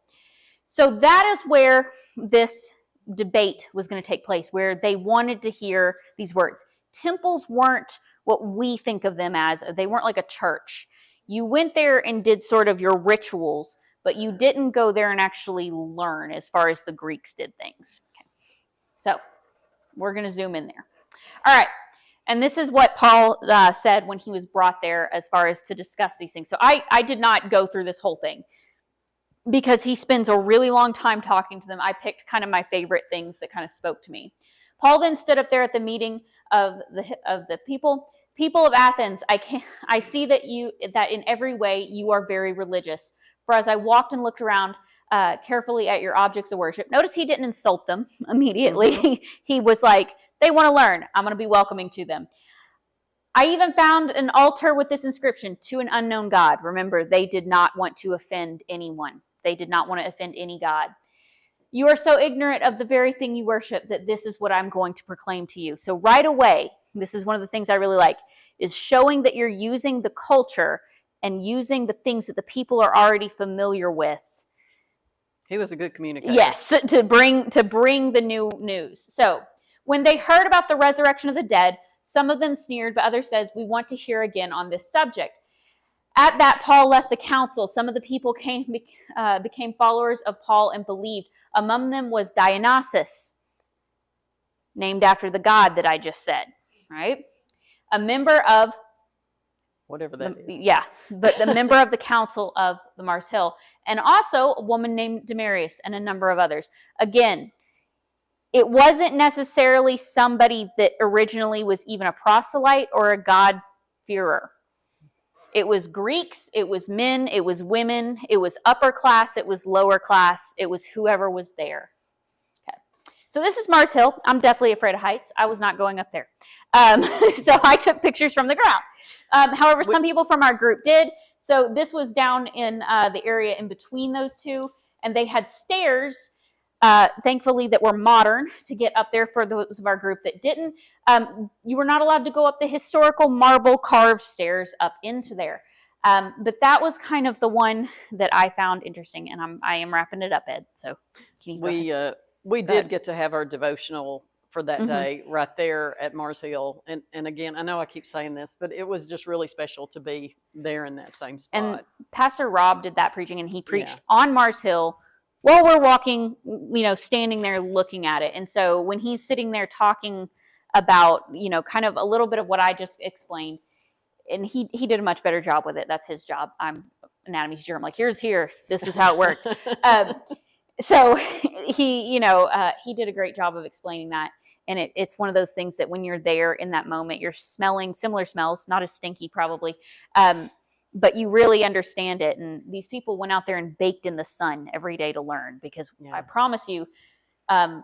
So that is where this debate was going to take place, where they wanted to hear these words. Temples weren't what we think of them as. They weren't like a church. You went there and did sort of your rituals, but you didn't go there and actually learn as far as the Greeks did things. Okay. So we're going to zoom in there. All right. And this is what Paul said when he was brought there as far as to discuss these things. So I did not go through this whole thing because he spends a really long time talking to them. I picked kind of my favorite things that kind of spoke to me. Paul then stood up there at the meeting of the people of Athens. I see that in every way you are very religious. For as I walked and looked around carefully at your objects of worship, notice he didn't insult them immediately. Mm-hmm. He was like, they want to learn. I'm going to be welcoming to them. I even found an altar with this inscription, to an unknown God. Remember, they did not want to offend anyone. They did not want to offend any God. You are so ignorant of the very thing you worship that this is what I'm going to proclaim to you. So right away, this is one of the things I really like, is showing that you're using the culture and using the things that the people are already familiar with. He was a good communicator. Yes, to bring the new news. So when they heard about the resurrection of the dead, some of them sneered, but others said, we want to hear again on this subject. At that, Paul left the council. Some of the people became followers of Paul and believed. Among them was Dionysus, named after the god that I just said, right? A member of... whatever that is. Yeah, but the member of the council of the Mars Hill. And also a woman named Damaris and a number of others. Again, it wasn't necessarily somebody that originally was even a proselyte or a God-fearer. It was Greeks, it was men, it was women, it was upper class, it was lower class, it was whoever was there. Okay. So this is Mars Hill. I'm deathly afraid of heights. I was not going up there. So I took pictures from the ground. However, some people from our group did. So this was down in the area in between those two, and they had stairs, thankfully, that were modern to get up there for those of our group that didn't. You were not allowed to go up the historical marble carved stairs up into there. But that was kind of the one that I found interesting, and I am wrapping it up, Ed. So can you we did get to have our devotional for that day right there at Mars Hill. And again, I know I keep saying this, but it was just really special to be there in that same spot. And Pastor Rob did that preaching, and he preached on Mars Hill while we're walking, standing there looking at it. And so when he's sitting there talking about, kind of a little bit of what I just explained, and he did a much better job with it. That's his job. I'm anatomy teacher. I'm like, here, this is how it worked. So he did a great job of explaining that. And it's one of those things that when you're there in that moment, you're smelling similar smells, not as stinky probably, but you really understand it. And these people went out there and baked in the sun every day to learn, because I promise you,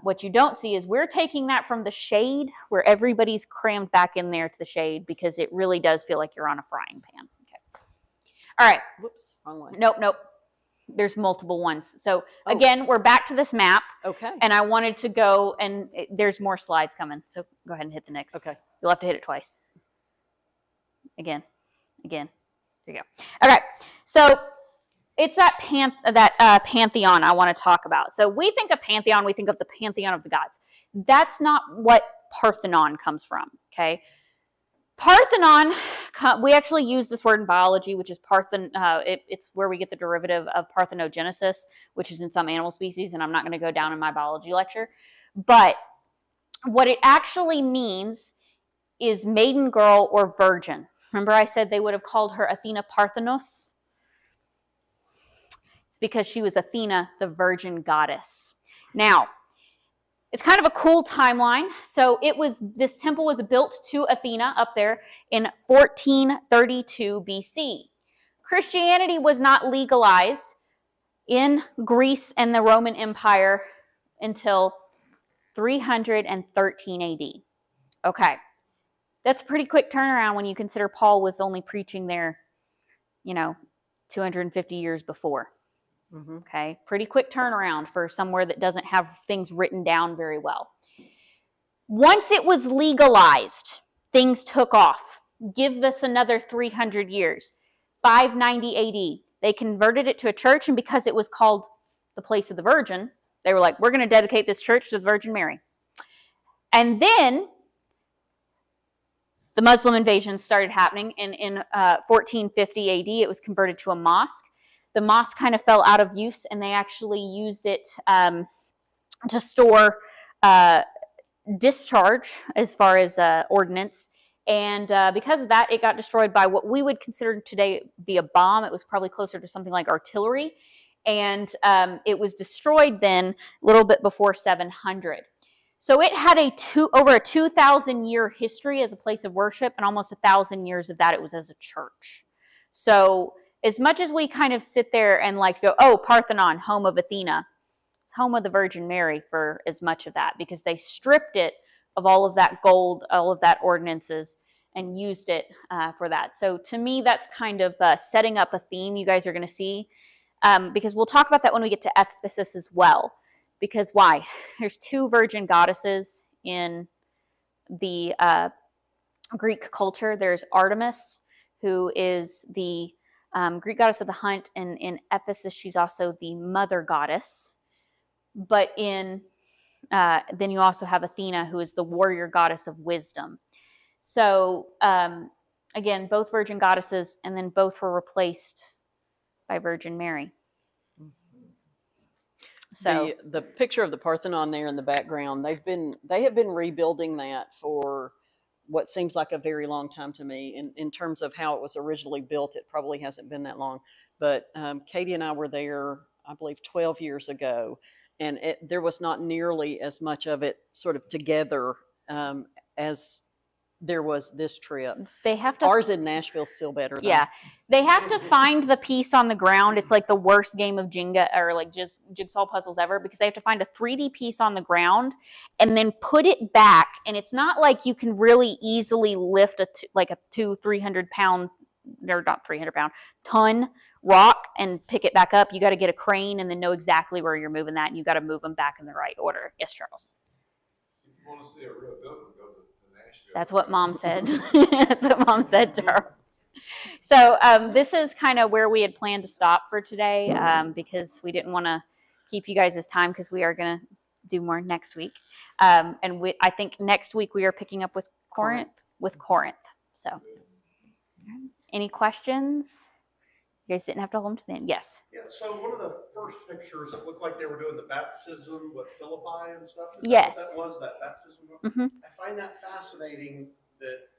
what you don't see is we're taking that from the shade where everybody's crammed back in there to the shade, because it really does feel like you're on a frying pan. Okay. All right. Whoops, wrong one. Nope. There's multiple ones. So again, we're back to this map. Okay. And I wanted to go, and there's more slides coming. So go ahead and hit the next. Okay. You'll have to hit it twice. Again. There you go. Okay. So it's that pantheon I want to talk about. So we think of pantheon, we think of the pantheon of the gods. That's not what Parthenon comes from. Okay. Parthenon, we actually use this word in biology, which is it's where we get the derivative of parthenogenesis, which is in some animal species, and I'm not going to go down in my biology lecture. But what it actually means is maiden girl or virgin. Remember I said they would have called her Athena Parthenos? It's because she was Athena, the virgin goddess. Now, it's kind of a cool timeline. So this temple was built to Athena up there in 1432 BC. Christianity was not legalized in Greece and the Roman Empire until 313 AD. Okay. That's a pretty quick turnaround when you consider Paul was only preaching there, 250 years before. Okay, pretty quick turnaround for somewhere that doesn't have things written down very well. Once it was legalized, things took off. Give this another 300 years. 590 AD, they converted it to a church, and because it was called the Place of the Virgin, they were like, we're going to dedicate this church to the Virgin Mary. And then the Muslim invasions started happening. In 1450 AD, it was converted to a mosque. The mosque kind of fell out of use, and they actually used it to store discharge as far as ordnance. And because of that, it got destroyed by what we would consider today be a bomb. It was probably closer to something like artillery. And it was destroyed then a little bit before 700. So it had over a 2,000-year history as a place of worship, and almost 1,000 years of that it was as a church. So as much as we kind of sit there and like go, oh, Parthenon, home of Athena, it's home of the Virgin Mary for as much of that, because they stripped it of all of that gold, all of that ordinances, and used it for that. So to me, that's kind of setting up a theme you guys are going to see, because we'll talk about that when we get to Ephesus as well. Because why? There's 2 virgin goddesses in the Greek culture. There's Artemis, who is the Greek goddess of the hunt, and in Ephesus, she's also the mother goddess. But then you also have Athena, who is the warrior goddess of wisdom. So again, both virgin goddesses, and then both were replaced by Virgin Mary. So the picture of the Parthenon there in the background, they have been rebuilding that for what seems like a very long time to me. In terms of how it was originally built, it probably hasn't been that long. But Katie and I were there, I believe, 12 years ago, and there was not nearly as much of it sort of together as there was this trip. they have to. Ours in Nashville is still better. Yeah, they have to find the piece on the ground. It's like the worst game of Jenga or like just jigsaw puzzles ever, because they have to find a 3D piece on the ground and then put it back. And it's not like you can really easily lift a 200-300 pound, or not 300 pound, ton rock and pick it back up. You got to get a crane and then know exactly where you're moving that, and you got to move them back in the right order. Yes, Charles. If you want to see a real building, go to Nashville. That's what Mom said. That's what Mom said, Charles. So this is kind of where we had planned to stop for today, because we didn't want to keep you guys' time, because we are going to do more next week. And I think next week we are picking up with Corinth. So any questions? You guys didn't have to hold them to the end. Yes. Yeah, so one of the first pictures, it looked like they were doing the baptism with Philippi and stuff. Is Yes. that what that was, that baptism? Mhm. I find that fascinating that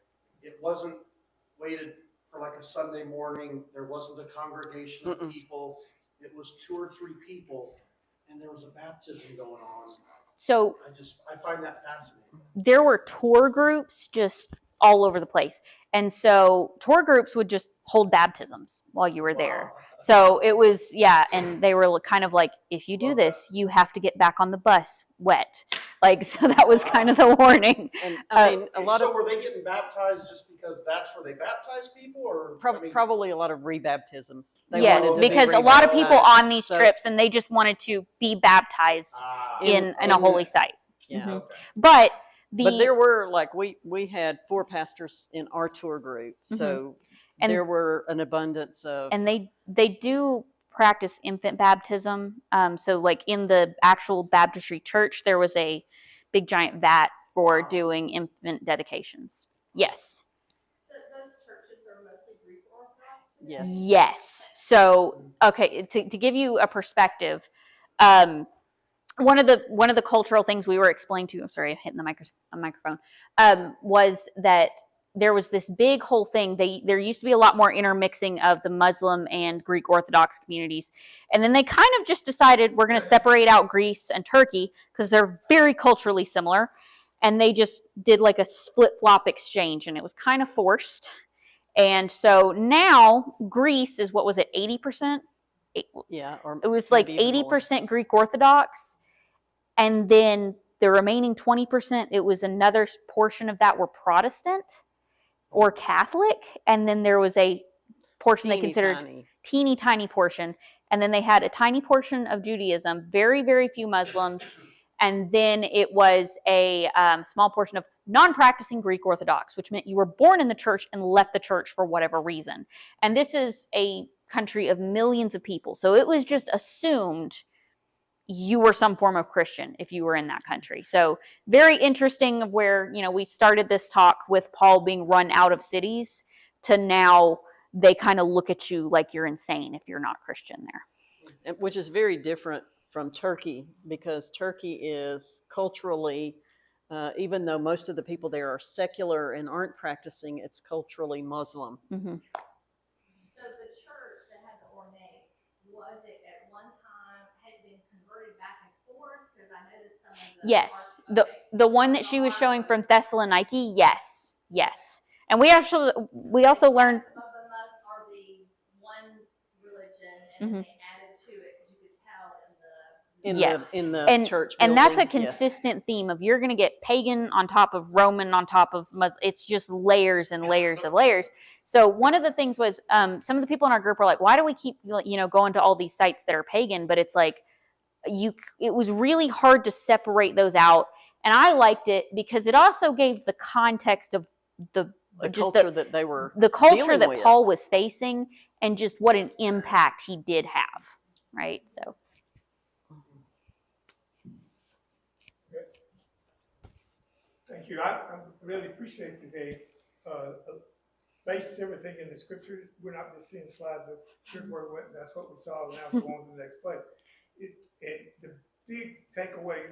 it wasn't waited for like a Sunday morning. There wasn't a congregation of people. It was 2 or 3 people, and there was a baptism going on. So I find that fascinating. there were tour groups just all over the place. And so tour groups would just hold baptisms while you were there. Wow. So it was, yeah, and they were kind of like, if you do this, you have to get back on the bus wet. Like, so that was kind of the warning. And I mean, a lot So of were they getting baptized just because that's where they baptize people, or probably a lot of rebaptisms. They yes, wanted to be because a lot of people rebaptized. on these So, trips, and they just wanted to be baptized in a in- holy site. Yeah. Mhm. But But there were we had 4 pastors in our tour group, so And- there were an abundance of. and they do practice infant baptism. So like in the actual baptistry church, there was a big giant vat for doing infant dedications. Yes. Those churches are mostly Greek Orthodox? Yes. Yes. So, okay, to give you a perspective, one of the cultural things we were explained to, I'm sorry, I'm hitting the microphone, was that there was this big whole thing. There used to be a lot more intermixing of the Muslim and Greek Orthodox communities. And then they kind of just decided we're going to separate out Greece and Turkey because they're very culturally similar. And they just did like a flip-flop exchange, and it was kind of forced. And so now Greece is, what was it, 80%? Yeah. Or It was like maybe even more. 80% Greek Orthodox. And then the remaining 20%, it was another portion of that were Protestant or Catholic. And then there was a portion they Teeny considered tiny. teeny tiny portion. And then they had a tiny portion of Judaism, very, very few Muslims. And then it was a small portion of non-practicing Greek Orthodox, which meant you were born in the church and left the church for whatever reason. And this is a country of millions of people. So it was just assumed you were some form of Christian if you were in that country. So very interesting of where, we started this talk with Paul being run out of cities to now they kind of look at you like you're insane if you're not Christian there. Which is very different from Turkey, because Turkey is culturally, even though most of the people there are secular and aren't practicing, it's culturally Muslim. Mm-hmm. So the church that had the ornate, was it at one time, had it been converted back and forth? Because I noticed some of the. Yes, the one that she was showing from Thessaloniki, yes. And we also learned. Some of them are the one religion, and Mhm. then they added to it, because you could tell Yes. In the And- church And that's a building, yes. consistent theme of you're going to get pagan on top of Roman on top of Muslim. It's just layers and layers of layers. So one of the things was some of the people in our group were like, why do we keep going to all these sites that are pagan? But it's like it was really hard to separate those out. And I liked it because it also gave the context of the culture that they were the culture dealing that with. Paul was facing and just what an impact he did have. Right. So. Thank you. I really appreciate that they based everything in the scriptures. We're not just seeing slides of here's where it went, and that's what we saw, and now we're going to the next place. The big takeaway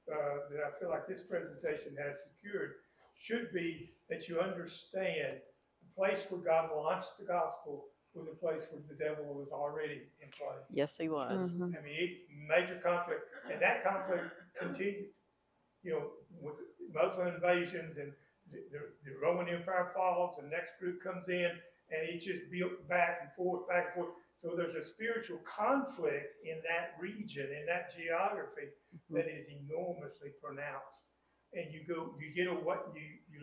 that I feel like this presentation has secured should be that you understand the place where God launched the gospel was a place where the devil was already in place. Yes, he was. Mhm. I mean, major conflict, and that conflict continued, with Muslim invasions, and the Roman Empire falls, the next group comes in, and it just built back and forth. So there's a spiritual conflict in that region, in that geography, that is enormously pronounced. And you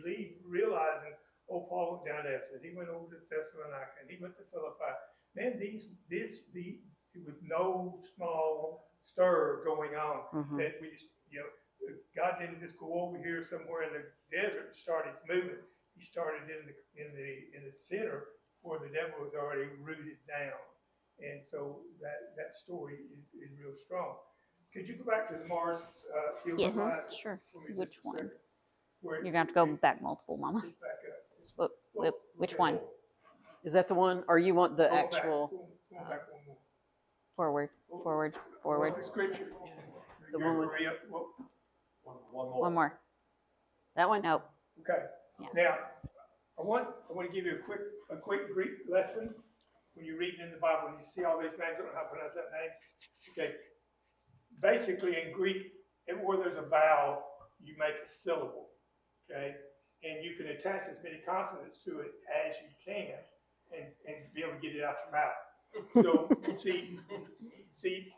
leave realizing, Paul went down to Ephesus, he went over to Thessalonica, and he went to Philippi. Man, it was no small stir going on. Mhm. That we just, God didn't just go over here somewhere in the desert and start his movement. He started in the center where the devil was already rooted down. And so that story is real strong. Could you go back to the Mars field Yes, slide sure. for me Which just a one? second? Where- You're going to have to go back multiple, Mama. Just back up. Which Okay. one? Is that the one, or you want the Go back. actual? Go back one more. Forward. The scripture. The one with- Hurry up. Whoa. One more. That one? Nope. Okay. Yeah. Now, I want to give you a quick Greek lesson. When you're reading in the Bible, and you see all these names, I don't know how to pronounce that name. Okay. Basically, in Greek, where there's a vowel, you make a syllable. Okay. And you can attach as many consonants to it as you can, and be able to get it out your mouth. So see,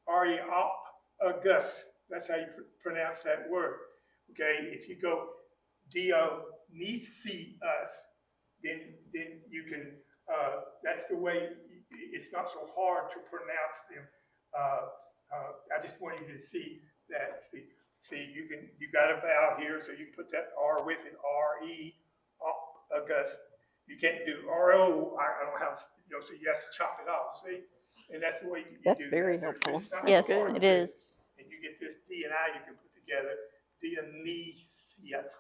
Areopagus. That's how you pronounce that word. Okay, if you go Dionysius, then you can. That's the way. It's not so hard to pronounce them. I just want you to see that. See, you got a vowel here, so you can put that R with it. August. You can't do R-O. I don't know how. So you have to chop it off. See, and that's the way you That's do very that. helpful. It's not Yes, so hard it to do. is. And you get this D and I you can put together, Dionysius.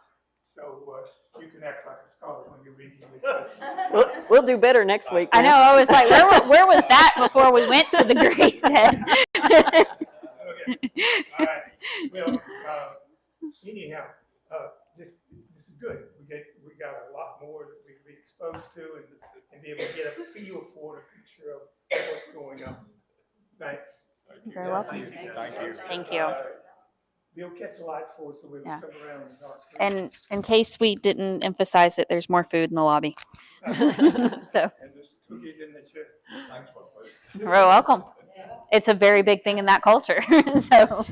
So you can act like a scholar when you're reading it. We'll do better next week. I know. I was like, where was that before we went to the Grace Head? Okay. All right. Well, anyhow, this is good. We got a lot more that we can be exposed to and be able to get a feel for, a picture of what's going on. Thanks. You're very welcome. Thank you. Bill, catch the lights for us so we Yeah. can come around in the dark. And in case we didn't emphasize it, there's more food in the lobby. So And there's cookies in the chair. Thanks for you're welcome. It's a very big thing in that culture. So